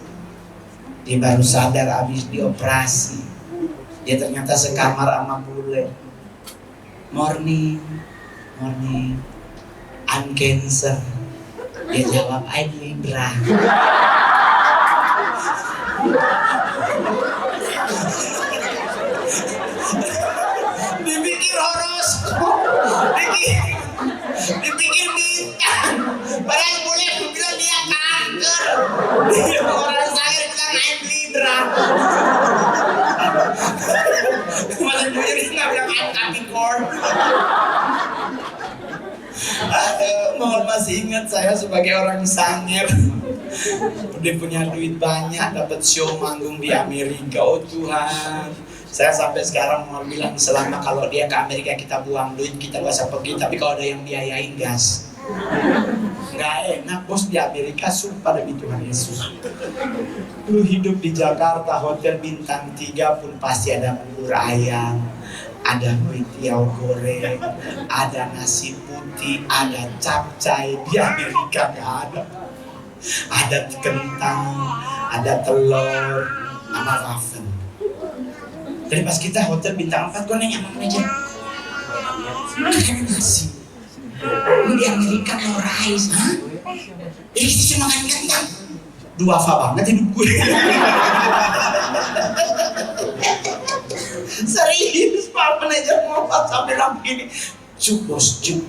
Dia baru sadar habis dioperasi. Dia ternyata sekamar sama bule. Morning, I'm Cancer. Dia jawab, I'm Libra. Dipikir horoskop, dipikir bintang. Aduh, mohon masih ingat saya sebagai orang Sangir. Dia punya duit banyak, dapat show manggung di Amerika. Oh Tuhan, saya sampai sekarang mau bilang selama kalau dia ke Amerika kita buang duit, kita gak usah pergi. Tapi kalau ada yang biayain gas. Gak enak bos di Amerika, sumpah demi Tuhan Yesus. Lu hidup di Jakarta, hotel bintang 3 pun pasti ada bubur ayam, ada kue tiaw goreng, ada nasi putih, ada capcay. Di Amerika gak ada. Ada kentang, ada telur, sama waffle. Jadi pas kita hotel bintang 4, gue nanya sama manajer, ada nasi. Ini di Amerika no rice, hah? Ini kita cuma makan kentang. Duafa banget hidup gue. Serius, Pak manajer mau sampai bilang begini, cuk bos, cuk,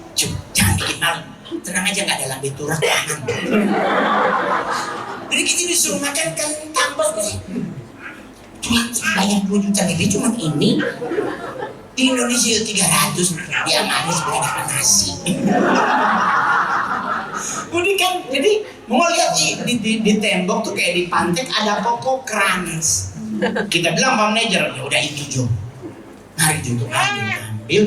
jangan bikin malu. Tenang aja, gak ada lambe turang tangan. Jadi kita disuruh makan kentang bos. Cuma bayar 2 juta lebih cuma ini. Di Indonesia 300, dia manis berapa nasi. Udah kan, jadi mau lihat di tembok tuh kayak di pantek ada koko crunch. Kita bilang Pak manajer, ya udah itu Jo. Mari Jo, ambil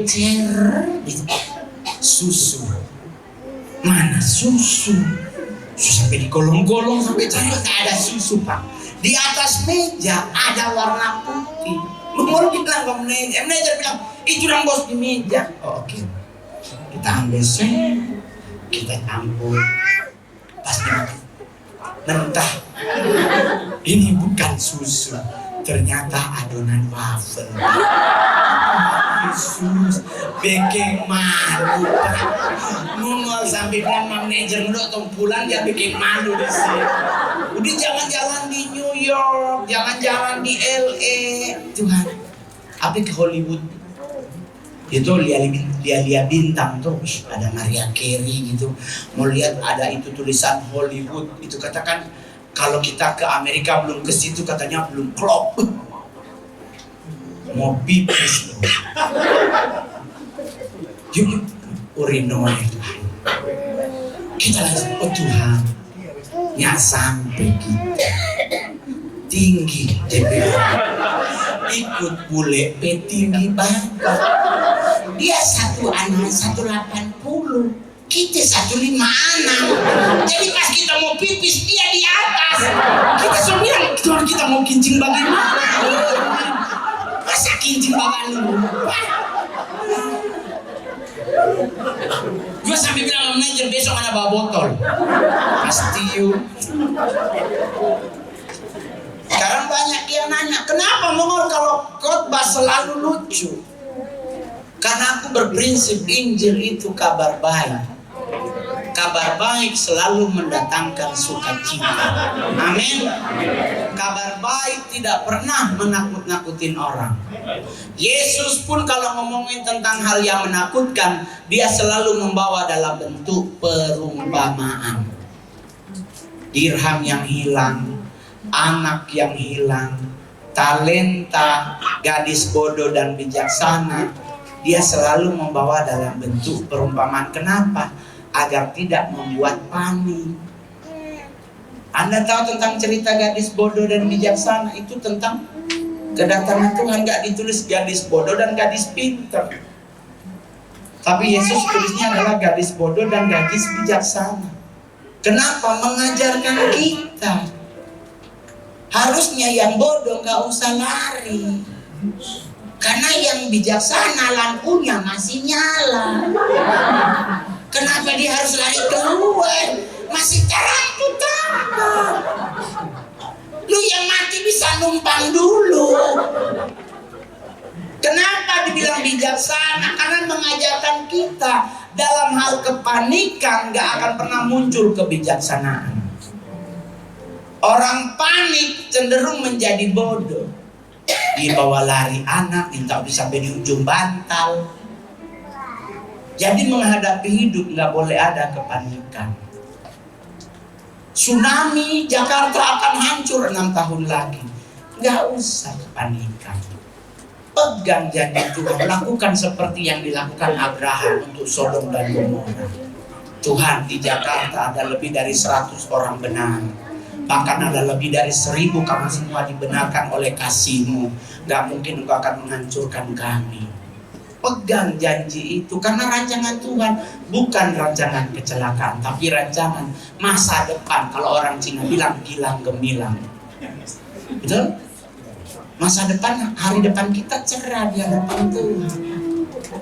susu. Mana susu? Sampai di kolong-kolong sampai cari nggak ada susu Pak. Di atas meja ada warna putih. Mau bilang ke manajer bilang, itu dong bos di meja. Oh, oke. Kita ambil kita campur. Pas dimakan, mentah. Ini bukan susu, ternyata adonan waffle. Yesus, bikin malu Pak. Nunggu sampai bilang manajer nggak pulang dia bikin malu di sini. Udah jalan-jalan di New York, jalan-jalan di LA, Tuhan. Apa ke Hollywood? Itu lihat bintang tuh, ada Maria Carey gitu. Mau lihat ada itu tulisan Hollywood, itu katakan kalau kita ke Amerika belum ke situ katanya belum klop. Mau pipis loh. Yuk, urino itu. Kita langsung, oh Tuhan, ya sampai kita tinggi DPR. Ikut bule tinggi banget. Dia 180, kita 156. Jadi pas kita mau pipis dia di atas. Kita sembilan, kita mau kincing bagaimana? Masa kincing bagaimana? Gue sampai bilang sama manajer besok ada bawa botol. Pasti yuk. Sekarang banyak yang nanya, kenapa Mongol kalau khotbah selalu lucu? Karena aku berprinsip Injil itu kabar baik. Kabar baik selalu mendatangkan sukacita. Amin. Kabar baik tidak pernah menakut-nakutin orang. Yesus pun kalau ngomongin tentang hal yang menakutkan, dia selalu membawa dalam bentuk perumpamaan. Dirham yang hilang, anak yang hilang, talenta, gadis bodoh dan bijaksana, dia selalu membawa dalam bentuk perumpamaan. Kenapa? Agar tidak membuat panik. Anda tahu tentang cerita gadis bodoh dan bijaksana? Itu tentang kedatangan Tuhan. Gak ditulis gadis bodoh dan gadis pintar, tapi Yesus tulisnya adalah gadis bodoh dan gadis bijaksana. Kenapa? Mengajarkan kita harusnya yang bodoh gak usah lari, karena yang bijaksana lampunya masih nyala. Kenapa dia harus lari keluar? Masih terang. Lu yang mati bisa numpang dulu. Kenapa dibilang bijaksana? Karena mengajarkan kita dalam hal kepanikan gak akan pernah muncul kebijaksanaan. Orang panik cenderung menjadi bodoh. Dibawa lari anak, minta bisa sampai di ujung bantal. Jadi menghadapi hidup nggak boleh ada kepanikan. Tsunami Jakarta akan hancur 6 tahun lagi. Nggak usah kepanikan. Pegang janji Tuhan, lakukan seperti yang dilakukan Abraham untuk Sodom dan Gomora. Tuhan, di Jakarta ada lebih dari 100 orang benar, bahkan ada lebih dari 1000 kami semua dibenarkan oleh kasih-Mu. Gak mungkin Engkau akan menghancurkan kami. Pegang janji itu, karena rancangan Tuhan bukan rancangan kecelakaan, tapi rancangan masa depan. Kalau orang Cina bilang gilang gemilang, betul? Masa depan, hari depan kita cerah di hadapan Tuhan.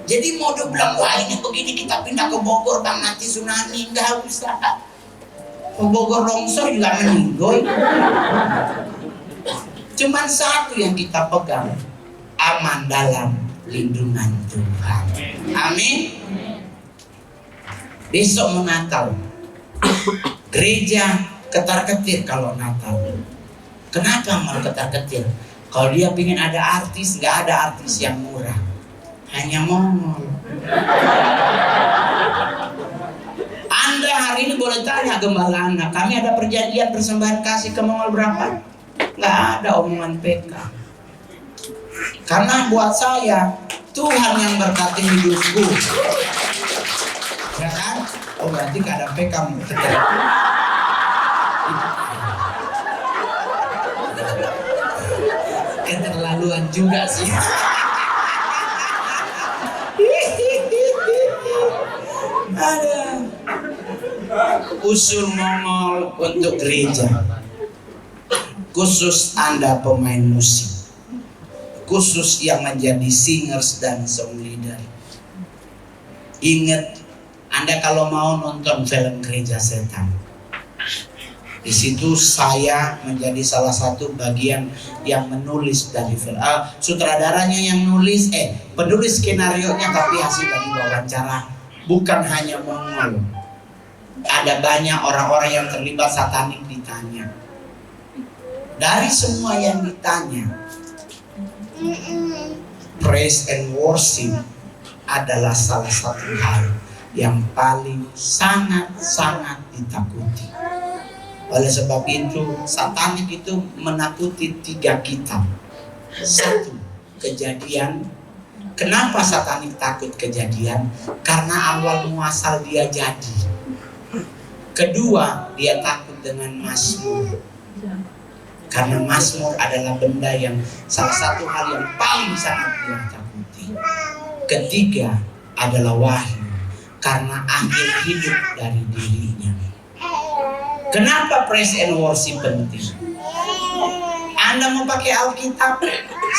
Jadi mau dibilang, wah ini begini kita pindah ke Bogor bang, nanti tsunami. Nggak usah. Ke Bogor longsor juga meninggoy. Cuman satu yang kita pegang, aman dalam lindungan Tuhan. Amin. Besok mau Natal, gereja ketar-ketir kalau Natal. Kenapa mau ketar-ketir? Kalau dia ingin ada artis, nggak ada artis yang murah, hanya Mongol. Anda hari ini boleh tanya gembala Anda, kami ada perjanjian persembahan kasih ke Mongol berapa? Nggak ada omongan PK. Karena buat saya, Tuhan yang berkati hidupku. Ya kan? Oh berarti nggak ada PK. Keterlaluan juga sih. Ada usul Mongol untuk gereja, khusus Anda pemain musik, khusus yang menjadi singers dan song leader. Ingat, Anda kalau mau nonton film Gereja Setan, di situ saya menjadi salah satu bagian yang menulis dari film. Sutradaranya yang nulis, penulis skenario-nya, tapi hasil dari wawancara. Bukan hanya Mongol, ada banyak orang-orang yang terlibat satanik ditanya. Dari semua yang ditanya, praise and worship adalah salah satu hal yang paling sangat-sangat ditakuti. Oleh sebab itu, satanik itu menakuti 3 kitab. 1, Kejadian. Kenapa satanik takut Kejadian? Karena awal muasal dia jadi. Kedua, dia takut dengan Mazmur. Karena Mazmur adalah benda yang salah satu hal yang paling sangat dia takuti. Ketiga adalah Wahyu, karena akhir hidup dari dirinya. Kenapa praise and worship penting? Anda mau pakai Alkitab,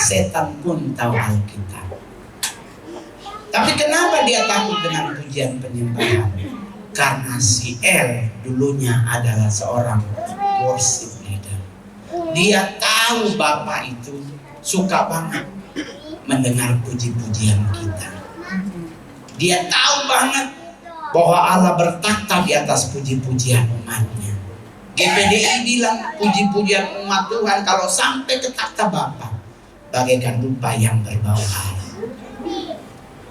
setan pun tahu Alkitab. Tapi kenapa dia takut dengan pujian penyembahan? Karena si El dulunya adalah seorang worship leader. Dia tahu Bapak itu suka banget mendengar puji-pujian kita. Dia tahu banget bahwa Allah bertakhta di atas puji-pujian umatnya. GPDI bilang puji-pujian umat Tuhan kalau sampai ke takhta Bapa bagaikan dupa yang berbau harum.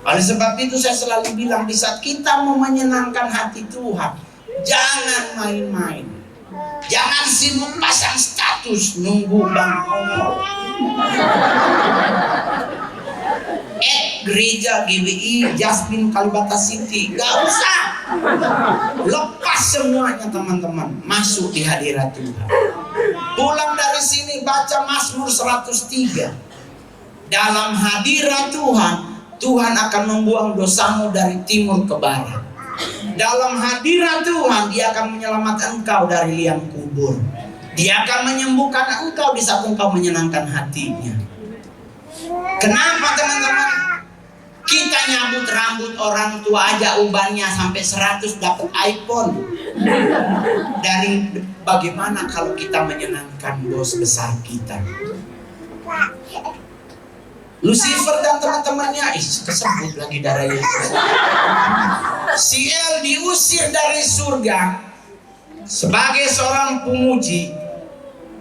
Oleh sebab itu saya selalu bilang, di saat kita mau menyenangkan hati Tuhan, jangan main-main. Jangan sibuk pasang status nunggu Bang Mongol. Gereja GBI Jasmine Kalibata City, gak usah. Lepas semuanya teman-teman, masuk di hadirat Tuhan. Pulang dari sini baca Mazmur 103. Dalam hadirat Tuhan, Tuhan akan membuang dosamu dari timur ke barat. Dalam hadirat Tuhan, Dia akan menyelamatkan engkau dari liang kubur. Dia akan menyembuhkan engkau di saat engkau menyenangkan hatinya. Kenapa teman-teman? Kita nyabut rambut orang tua aja ubannya sampai 100 dapat iPhone. Dari bagaimana kalau kita menyenangkan bos besar kita? Lucifer dan teman-temannya, kesebut lagi darah Yesus. Si El diusir dari surga sebagai seorang pemuji.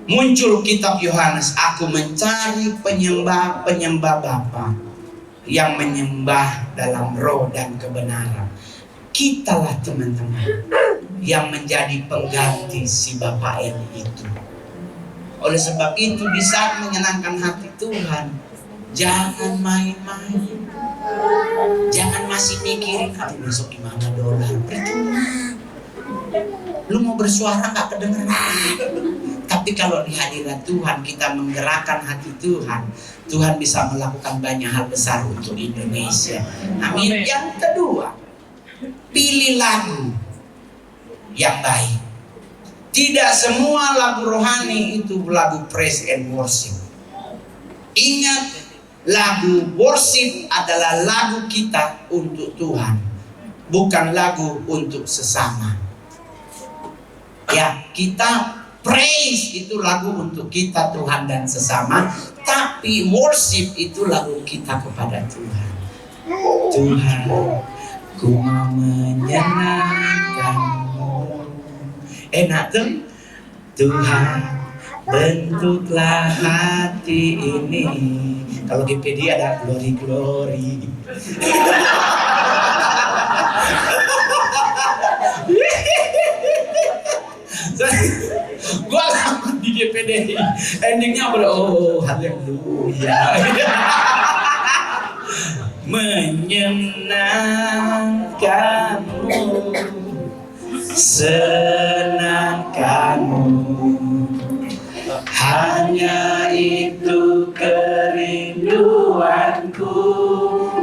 Muncul kitab Yohanes, aku mencari penyembah-penyembah Bapa yang menyembah dalam roh dan kebenaran. Kitalah teman-teman yang menjadi pengganti si Bapak El itu. Oleh sebab itu, di saat menyenangkan hati Tuhan, Jangan main-main. Jangan masih mikirin aduh besok gimana dolar. Percuma. Lu mau bersuara gak kedengeran. Tapi kalau di hadirat Tuhan kita menggerakkan hati Tuhan, Tuhan bisa melakukan banyak hal besar untuk Indonesia. Amin. Yang kedua, pilih lagu yang baik. Tidak semua lagu rohani itu lagu praise and worship. Ingat, lagu worship adalah lagu kita untuk Tuhan, bukan lagu untuk sesama. Ya, kita praise itu lagu untuk kita, Tuhan dan sesama. Tapi worship itu lagu kita kepada Tuhan. Tuhan, ku mau menyenangkanmu. Enak tuh. Tuhan, bentuklah hati ini. Kalau GPD ada glory. Gua lama di GPD, endingnya oh haleluya. Menyenangkanmu, senangkanmu, hanya itu kerinduanku.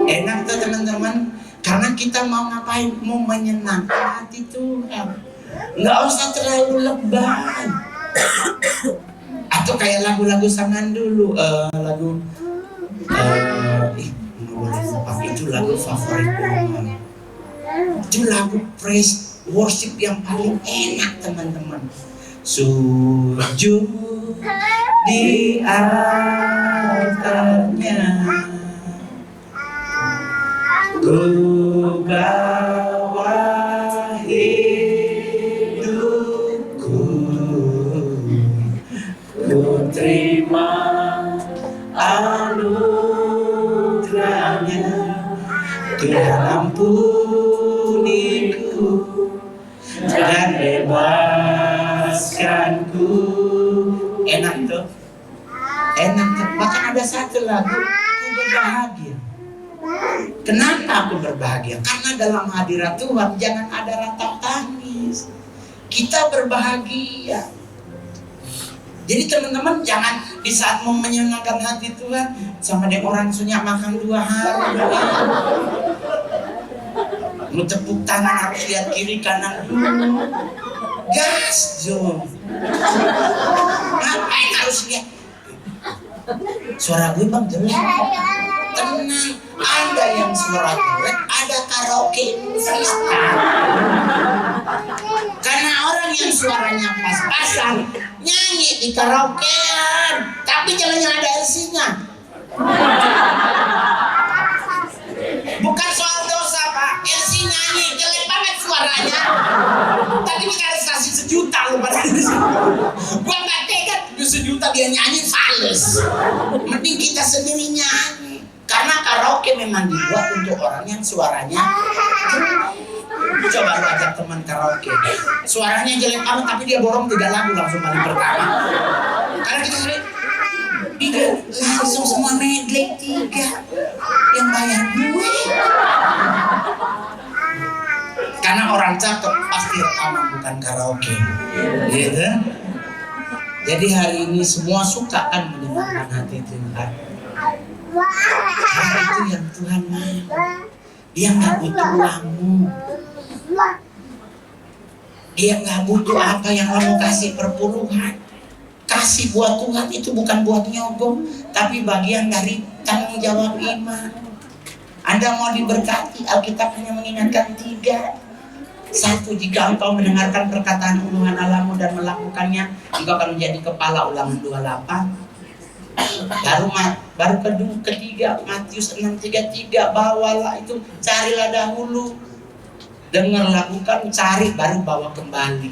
Enak tuh teman-teman, karena kita mau ngapain? Mau menyenangkan hati Tuhan. Nggak usah terlalu lebay. Atau kayak lagu-lagu zaman dulu, lagu itu lagu favorit gue. Itu lagu praise worship yang paling enak teman-teman. Sujud di altarnya, ku bawa hidupku, ku terima anugerahnya. Tuhan ampuniku dan bebaskanku. Enak tuh, enak tuh. Bahkan ada satu lagu, aku berbahagia. Kenapa aku berbahagia? Karena dalam hadirat Tuhan jangan ada ratap tangis. Kita berbahagia. Jadi teman-teman jangan di saat mau menyenangkan hati Tuhan sama dia orang sunyak makan 2 hari. Mau tepuk tangan harus lihat kiri kanan dulu. Gas Jo. Ngapain harus lihat? Suara gue bang jelek. Tenang, ada yang suara jelek, ada karaoke sistem. Karena orang yang suaranya pas-pasan nyanyi di karaokean, tapi jangan yang ada LC-nya. Bukan soal dosa Pak, LC nyanyi jelek banget suaranya. Tadi dikasih kasih 1 juta lu pada gua nggak tega 1 juta dia nyanyi fals. Mending kita sendiri nyanyi. Karena karaoke memang dibuat untuk orang yang suaranya coba lu ajak teman karaoke, suaranya jelek banget tapi dia borong 3 lagu langsung kali pertama. Karena kita sering langsung semua medley 3 yang bayar gue. Karena orang cakep pasti rekaman bukan karaoke, gitu. Jadi hari ini semua suka kan menyenangkan hati Tuhan. Karena itu yang Tuhan mau. Dia nggak butuh uangmu. Dia nggak butuh apa yang kamu kasih perpuluhan. Kasih buat Tuhan itu bukan buat nyogok, tapi bagian dari tanggung jawab iman. Anda mau diberkati, Alkitab hanya mengingatkan 3. 1, jika engkau mendengarkan perkataan uluhan Allahmu dan melakukannya, engkau akan menjadi kepala. Ulangan 28. Baru ketiga, Matius 6:33, bawalah itu, carilah dahulu, dengar, lakukan, cari, baru bawa kembali.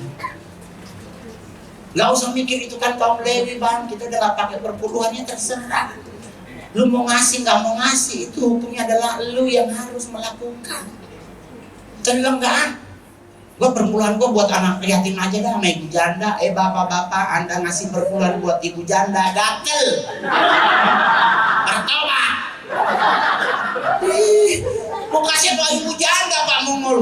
Gak usah mikir itu kan kaum Lewi bang, kita udah gak pakai perpuluhannya, terserah. Lu mau ngasih gak mau ngasih, itu hukumnya adalah lu yang harus melakukan. Tenang gak? Gua perpuluhan gua buat anak yatim aja dah, sama ibu janda. Bapak-bapak, Anda ngasih perpuluhan buat ibu janda, gatel. Bertobat. Mau kasih buat ibu janda Pak Mongol.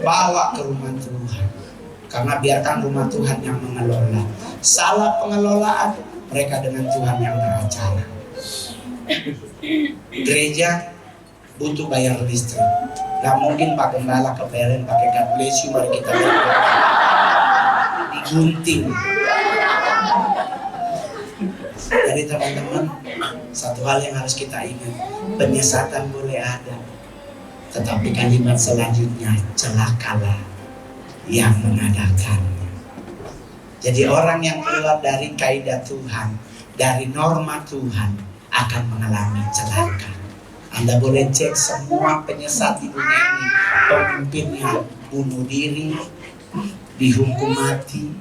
Bawa ke rumah Tuhan. Karena biarkan rumah Tuhan yang mengelola. Salah pengelolaan, mereka dengan Tuhan yang beracara. Gereja butuh bayar listrik. Gak mungkin Pak Gembala kebayarin pakai God bless you, mari kita berdoa. Digunting. Jadi teman-teman, satu hal yang harus kita ingat, penyesatan boleh ada, tetapi kalimat selanjutnya, celakalah yang mengadakannya. Jadi orang yang keluar dari kaidah Tuhan, dari norma Tuhan, akan mengalami celaka. Anda boleh cek semua penyesat di dunia ini, pemimpinnya bunuh diri, dihukum mati,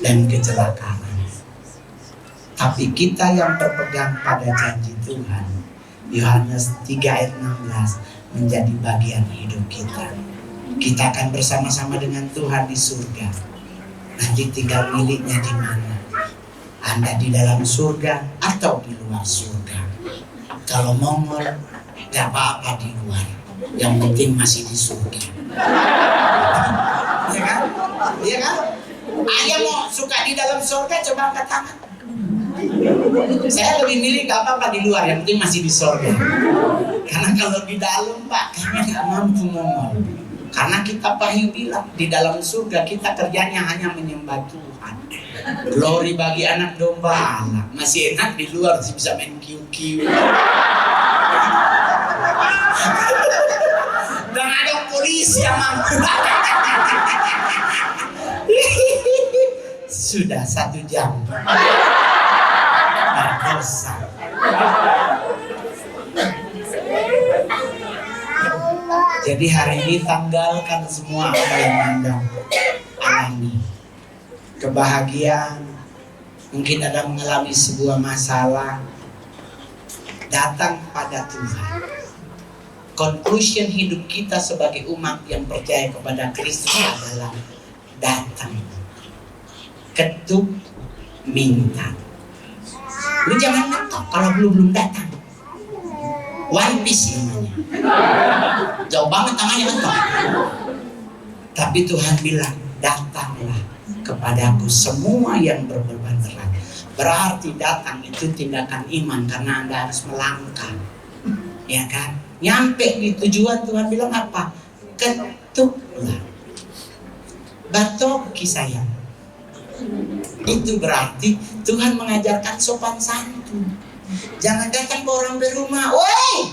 dan kecelakaan. Tapi kita yang berpegang pada janji Tuhan, Yohanes 3 ayat 16, menjadi bagian hidup kita. Kita akan bersama-sama dengan Tuhan di surga. Nanti tinggal miliknya di mana? Anda di dalam surga atau di luar surga? Kalau Mongol, gak apa-apa di luar, yang penting masih di surga. Iya kan? Iya kan? Ayah mau suka di dalam surga, coba angkat tangan. Saya lebih milih gak apa-apa di luar, yang penting masih di surga. Karena kalau di dalam Pak, kayaknya gak mampu Mongol. Karena kita Pak bilang, di dalam surga kita kerjanya hanya menyembah Tuhan. Glory bagi anak domba Allah. Masih enak di luar sih, bisa main kiu-kiu. Dan ada polisi yang mampu. Sudah 1 jam. Berdosa. Jadi hari ini tanggalkan semua apa yang Anda alami. Kebahagiaan, mungkin Anda mengalami sebuah masalah, datang pada Tuhan. Conclusion hidup kita sebagai umat yang percaya kepada Kristus adalah datang, ketuk, minta. Lu jangan ngetok kalau belum datang. One Piece namanya. Jauh banget tangannya ngetok. Tapi Tuhan bilang, datanglah kepadaku semua yang berbeban berat. Berarti datang itu tindakan iman, karena Anda harus melangkah. Ya kan? Nyampe di tujuan, Tuhan bilang apa? Ketuklah. Batoki sayang. Itu berarti Tuhan mengajarkan sopan santun. Jangan datang ke orang berumah, woi,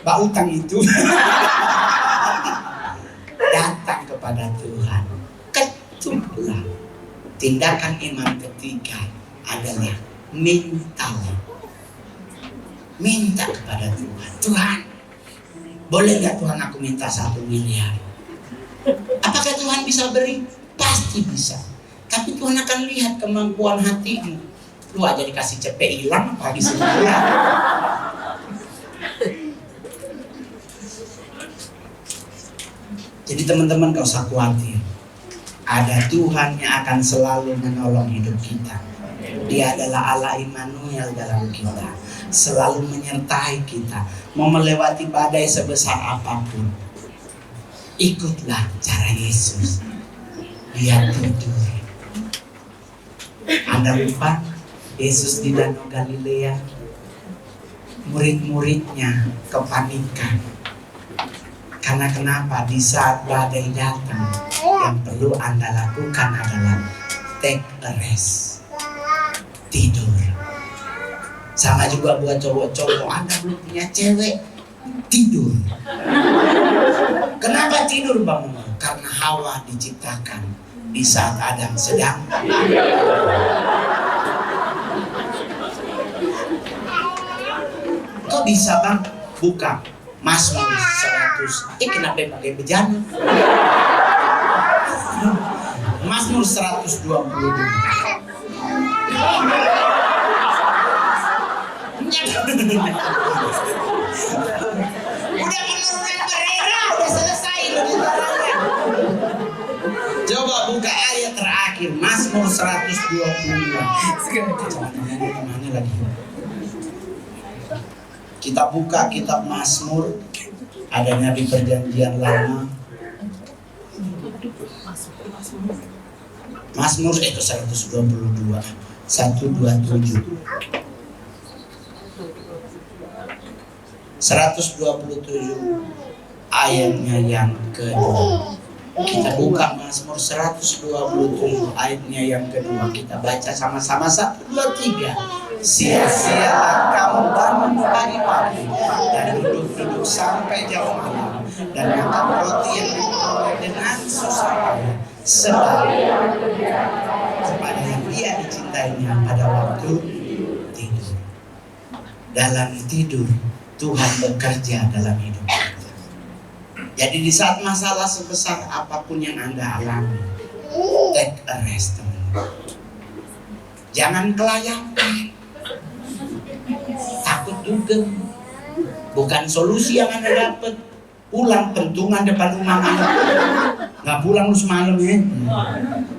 Pak utang itu. Datang kepada Tuhan, ketuklah. Tindakan iman ketiga adalah mintalah. Minta kepada Tuhan. Tuhan, boleh nggak Tuhan aku minta 1 miliar? Apakah Tuhan bisa beri? Pasti bisa. Tapi Tuhan akan lihat kemampuan hatimu. Lu aja dikasih cepet hilang, apalagi sebulan. Jadi teman-teman gak usah khawatir. Ada Tuhan yang akan selalu menolong hidup kita. Dia adalah Allah Immanuel dalam kita. Selalu menyertai kita. Mau melewati badai sebesar apapun, ikutlah cara Yesus. Dia tidur. Anda lupa Yesus di Danau Galilea, murid-muridnya kepanikan. Karena kenapa? Di saat badai datang, yang perlu Anda lakukan adalah take a rest, tidur. Sama juga buat cowok-cowok, Anda belum punya cewek, tidur. Kenapa tidur Bang? Karena Hawa diciptakan di saat Adam sedang. Kok bisa Bang? Buka Mazmur 100. Kenapa pakai bejana? Mazmur 122. Udah menurunkan Pereira. Mana lagi? Kita buka kitab Mazmur, adanya di Perjanjian Lama. Mazmur itu 122, 127. 127 ayatnya yang kedua. Kita buka Mazmur 127 ayatnya yang kedua. Kita baca sama-sama 1, 2, 3. Sia-sia kamu bangun pagi-pagi dan duduk-duduk sampai jauh malam dan makan roti yang diperoleh dengan susah payah, sebab kepada yang dia dicintainya pada waktu tidur. Dalam tidur Tuhan bekerja dalam hidup kita. Jadi di saat masalah sebesar apapun yang Anda alami, take a rest. Jangan kelayakan, takut dugem. Bukan solusi yang Anda dapat. Pulang pentungan depan rumah Anda. Nggak pulang lu semalam ya.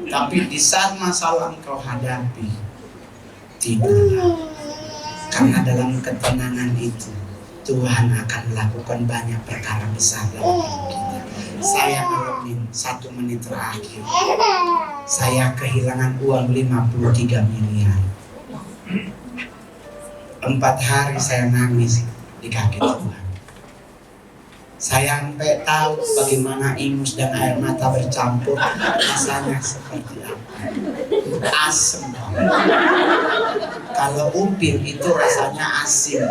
Tapi di saat masalah engkau hadapi, tidurlah. Karena dalam ketenangan itu Tuhan akan melakukan banyak perkara besar dalam hidup kita. Saya ngalamin 1 menit terakhir, saya kehilangan uang 53 miliar. 4 hari saya nangis di kaki Tuhan. Saya sampai tahu bagaimana ingus dan air mata bercampur rasanya seperti apa. Asem. Kalau upil itu rasanya asin,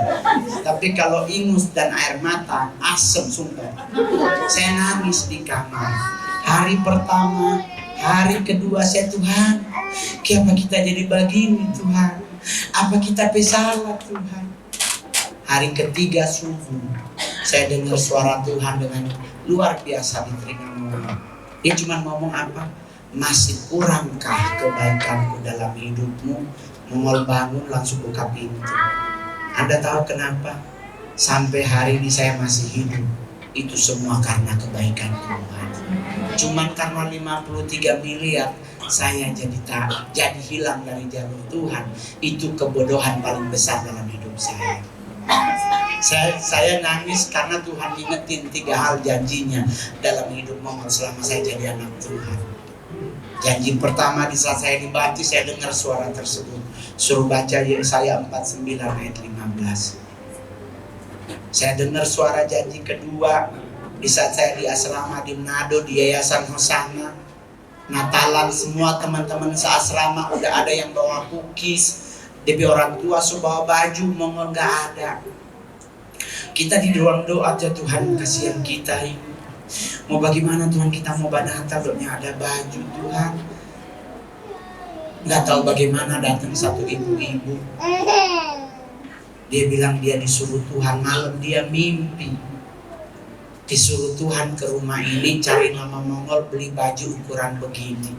tapi kalau ingus dan air mata asem sumpah. Saya nangis di kamar. Hari pertama, hari kedua saya, Tuhan, kenapa kita jadi begini Tuhan? Apa kita salah Tuhan? Hari ketiga subuh, saya dengar suara Tuhan dengan luar biasa di telingamu. Dia cuma ngomong apa? Masih kurangkah kebaikanku dalam hidupmu? Mongol bangun langsung buka pintu. Anda tahu kenapa? Sampai hari ini saya masih hidup. Itu semua karena kebaikan Tuhan. Cuman karena 53 miliar saya jadi hilang dari jalur Tuhan. Itu kebodohan paling besar dalam hidup saya. Saya nangis karena Tuhan ingetin 3 hal janjinya dalam hidup Mongol selama saya jadi anak Tuhan. Janji pertama di saat saya dibaptis, saya dengar suara tersebut. Suruh baca Yesaya 49 ayat 15. Saya dengar suara janji kedua di saat saya di asrama di Manado di Yayasan Hosana. Natalan semua teman-teman seasrama udah ada yang bawa cookies. Debi orang tua suruh bawa baju, Mongol nggak ada. Kita di ruang doa aja, Tuhan kasihan kita ini. Mau bagaimana Tuhan, kita mau banata doanya ada baju Tuhan. Nggak tahu bagaimana datang satu ibu-ibu. Dia bilang dia disuruh Tuhan, malam dia mimpi. Disuruh Tuhan ke rumah ini cari nama Mongol beli baju ukuran begini.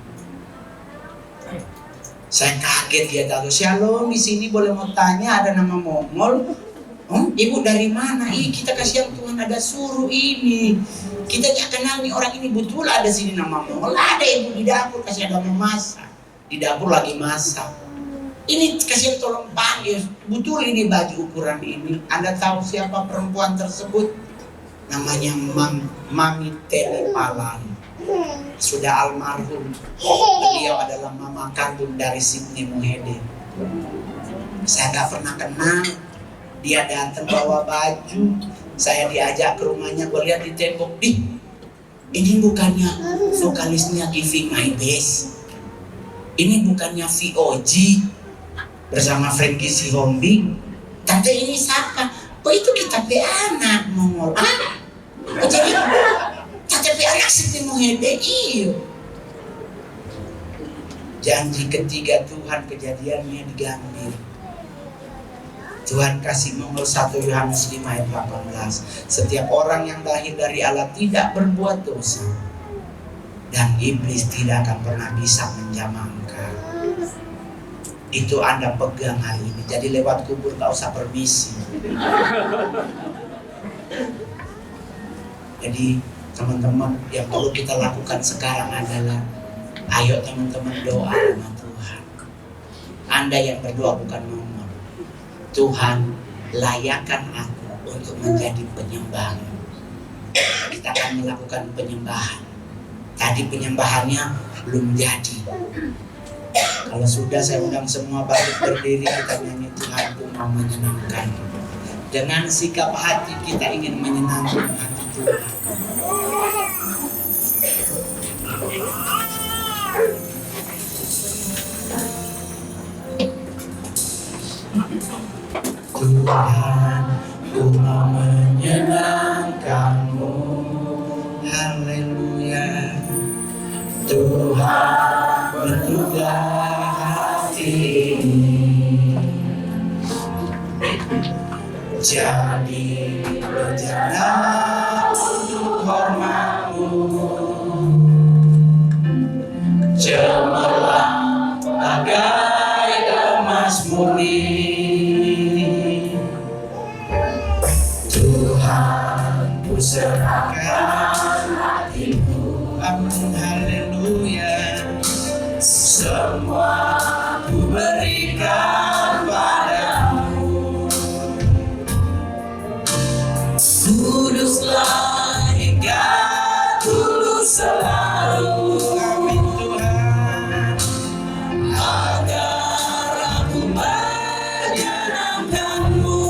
Saya kaget, dia tahu, "Shalom, di sini boleh mau tanya ada nama Mongol?" "Oh, ibu dari mana?" "Ih, kita kasihan Tuhan ada suruh ini. Kita nggak kenal nih orang ini, betul ada sini nama Mongol." "Ada ibu di dapur, kasih ada memasak." Di dapur lagi masak. "Ini kasih tolong panggil, betul ini baju ukuran ini." Anda tahu siapa perempuan tersebut? Namanya Mami Teli Palan. Sudah almarhum. Beliau adalah mama kandung dari Sidney Muhede. Saya nggak pernah kenal. Dia datang bawa baju. Saya diajak ke rumahnya, gue lihat di tembok, ini bukannya vokalisnya Giving My Best. Ini bukannya VOG bersama Frankie Sihombing. Tante ini siapa? "Oh, itu kita pe anak Mongol." "Ah? Oh, jadi tante pe anak Sidney Muhede." "Iyo." Janji ketiga Tuhan kejadiannya di Gambir. Tuhan kasih Mongol 1 Yohanes 5 ayat 18. Setiap orang yang lahir dari Allah tidak berbuat dosa, dan iblis tidak akan pernah bisa menjamah engkau. Itu Anda pegang hari ini. Jadi lewat kubur gak usah permisi. Jadi teman-teman, yang perlu kita lakukan sekarang adalah ayo teman-teman doa sama Tuhan. Anda yang berdoa bukan nomor. Tuhan, layakkan aku untuk menjadi penyembah. Kita akan melakukan penyembahan. Tadi penyembahannya belum jadi. Kalau sudah, saya undang semua balik berdiri, kita nyanyi Tuhanku mau menyenangkan. Dengan sikap hati kita ingin menyenangkan hati Tuhan. Tuhan, ku mau menyenangkan-Mu. Haleluya. Tuhan, bertukar hati ini jadi bejana untuk hormat-Mu. Cemerlang bagai emas murni. Tuhan, ku serahkan hatiku. Amin, haleluya. Semua ku berikan padamu. Kuduslah hingga tulus selalu. Amin Tuhan. Agar aku menyenangkan-Mu.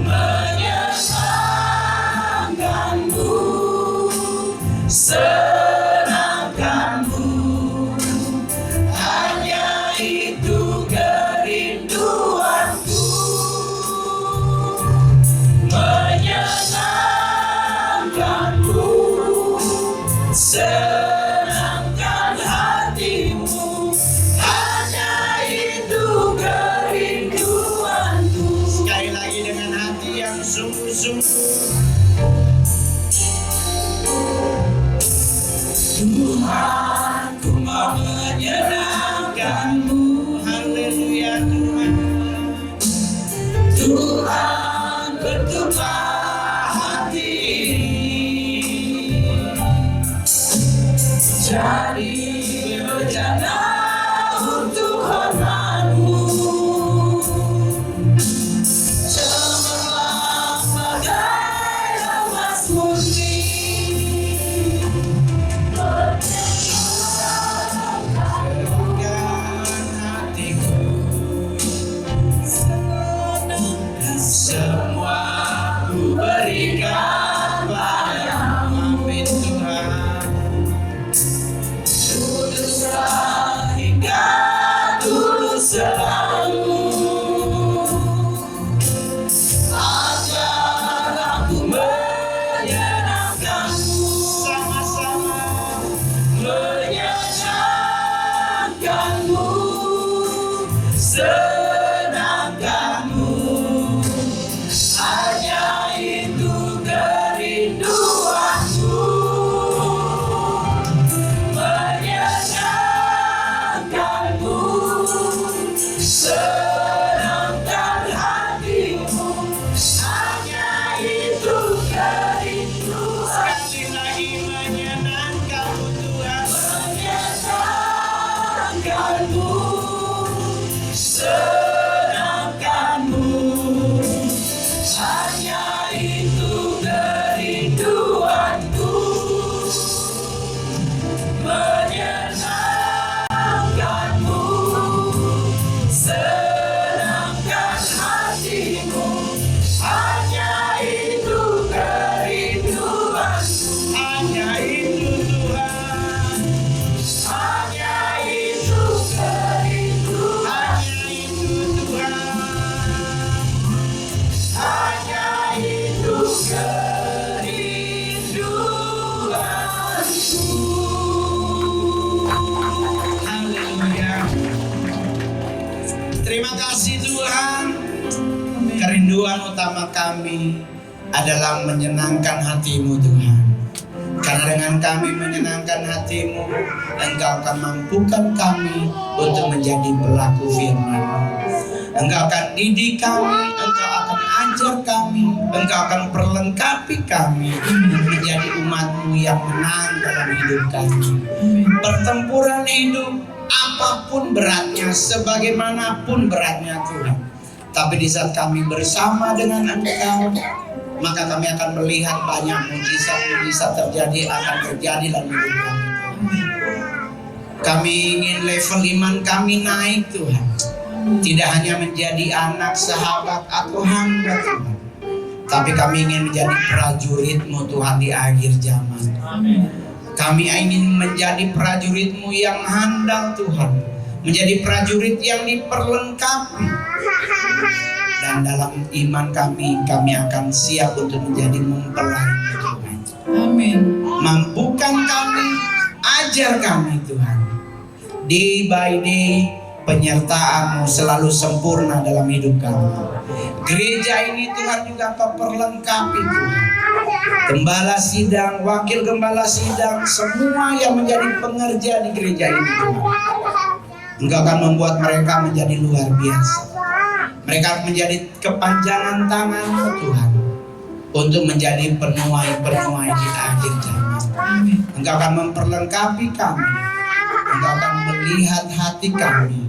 Menyenangkan-Mu. Senangkan-Mu. Hanya itu kerinduanku. Menyenangkan-Mu. Senangkan hatimu. Hanya itu kerinduanku. Sekali lagi dengan hati yang sungguh-sungguh. Tuhan, ku mau menyenangkan-Mu. Haleluya Tuhan. Tuhan, bertukar hati ini jadi bejana untuk hormat-Mu. Cemerlang bagai emas murni. Semua ku berikan padamu. Amin Tuhan. Kuduslah hingga tulus selalu. Agar aku menyenangkan-Mu. Sama-sama menyenangkan-Mu. Senangkan-Mu. Hanya itu kerinduanku. Menyenangkan-Mu. Senangkan hatimu. Hanya itu kerinduanku. Sekali lagi menyenangkan-Mu Tuhan. Menyenangkan-Mu. Senangkan-Mu. Hanya itu kerinduanku. Menyenangkan-Mu. Senangkan hatimu. Hanya itu kerinduanku. Hanya itu Tuhan. Hanya itu kerinduanku. Hanya itu Tuhan. Hanya itu kerinduanku. Haleluya. Terima kasih Tuhan. Kerinduan utama kami adalah menyenangkan hati-Mu Tuhan. Karena dengan kami menyenangkan hati-Mu, Engkau akan mampukan kami untuk menjadi pelaku firman-Mu. Engkau akan didik kami, Engkau akan ajar kami, Engkau akan perlengkapi kami menjadi umat-Mu yang menang dalam hidup kami. Pertempuran hidup apapun beratnya, sebagaimanapun beratnya Tuhan. Tapi di saat kami bersama dengan Engkau, maka kami akan melihat banyak mujizat-mujizat akan terjadi dalam hidup kami. Kami ingin level iman kami naik Tuhan. Tidak hanya menjadi anak, sahabat, atau hamba Tuhan, tapi kami ingin menjadi prajurit-Mu Tuhan di akhir zaman. Kami ingin menjadi prajurit-Mu yang handal Tuhan, menjadi prajurit yang diperlengkapi. Dan dalam iman kami akan siap untuk menjadi mempelai Tuhan. Amin. Mampukan kami, ajar kami Tuhan. Day by day, penyertaan-Mu selalu sempurna dalam hidup kami. Gereja ini Tuhan juga Kau perlengkapi Tuhan. Gembala sidang, wakil gembala sidang, semua yang menjadi pengerja di gereja ini Tuhan, Engkau akan membuat mereka menjadi luar biasa. Mereka menjadi kepanjangan tangan-Mu Tuhan untuk menjadi penuai-penuai di akhir zaman. Engkau akan memperlengkapi kami. Engkau akan melihat hati kami.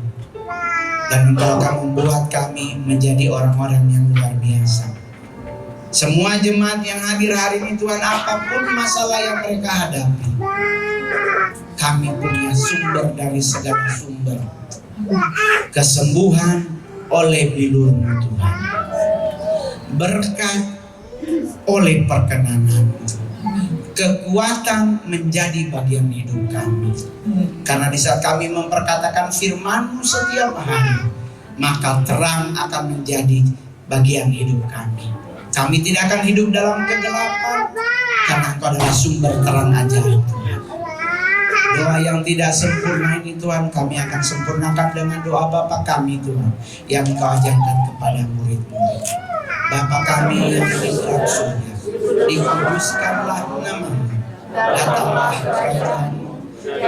Dan Engkau akan membuat kami menjadi orang-orang yang luar biasa. Semua jemaat yang hadir hari ini Tuhan, apapun masalah yang mereka hadapi, kami punya sumber dari segala sumber. Kesembuhan oleh bilur-Mu Tuhan, berkat oleh perkenanan-Mu, kekuatan menjadi bagian hidup kami. Karena di saat kami memperkatakan firman-Mu setiap hari, maka terang akan menjadi bagian hidup kami. Kami tidak akan hidup dalam kegelapan, karena Engkau adalah sumber terang ajaib Tuhan. Doa yang tidak sempurna ini Tuhan, kami akan sempurnakan dengan doa Bapa kami Tuhan, yang Engkau ajarkan kepada murid-murid. Bapa kami yang di dalam surga, dikuduskanlah nama-Mu, datanglah kerajaan-Mu,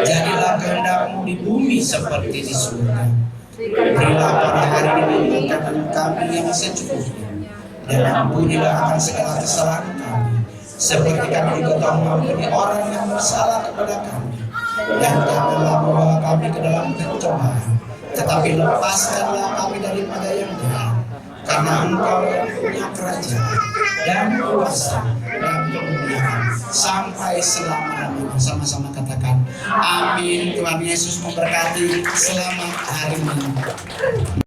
jadilah kehendak-Mu di bumi seperti di surga. Berilah pada hari ini makanan kami yang secukupnya, dan ampunilah akan segala kesalahan kami, seperti kami juga telah mengampuni orang yang bersalah kepada kami. Dan janganlah membawa kami ke dalam pencobaan, tetapi lepaskanlah kami daripada yang jahat. Karena Engkau yang punya kerajaan dan kuasa dan kemuliaan sampai selama-lamanya. Sama-sama katakan amin. Tuhan Yesus memberkati. Selamat hari Minggu.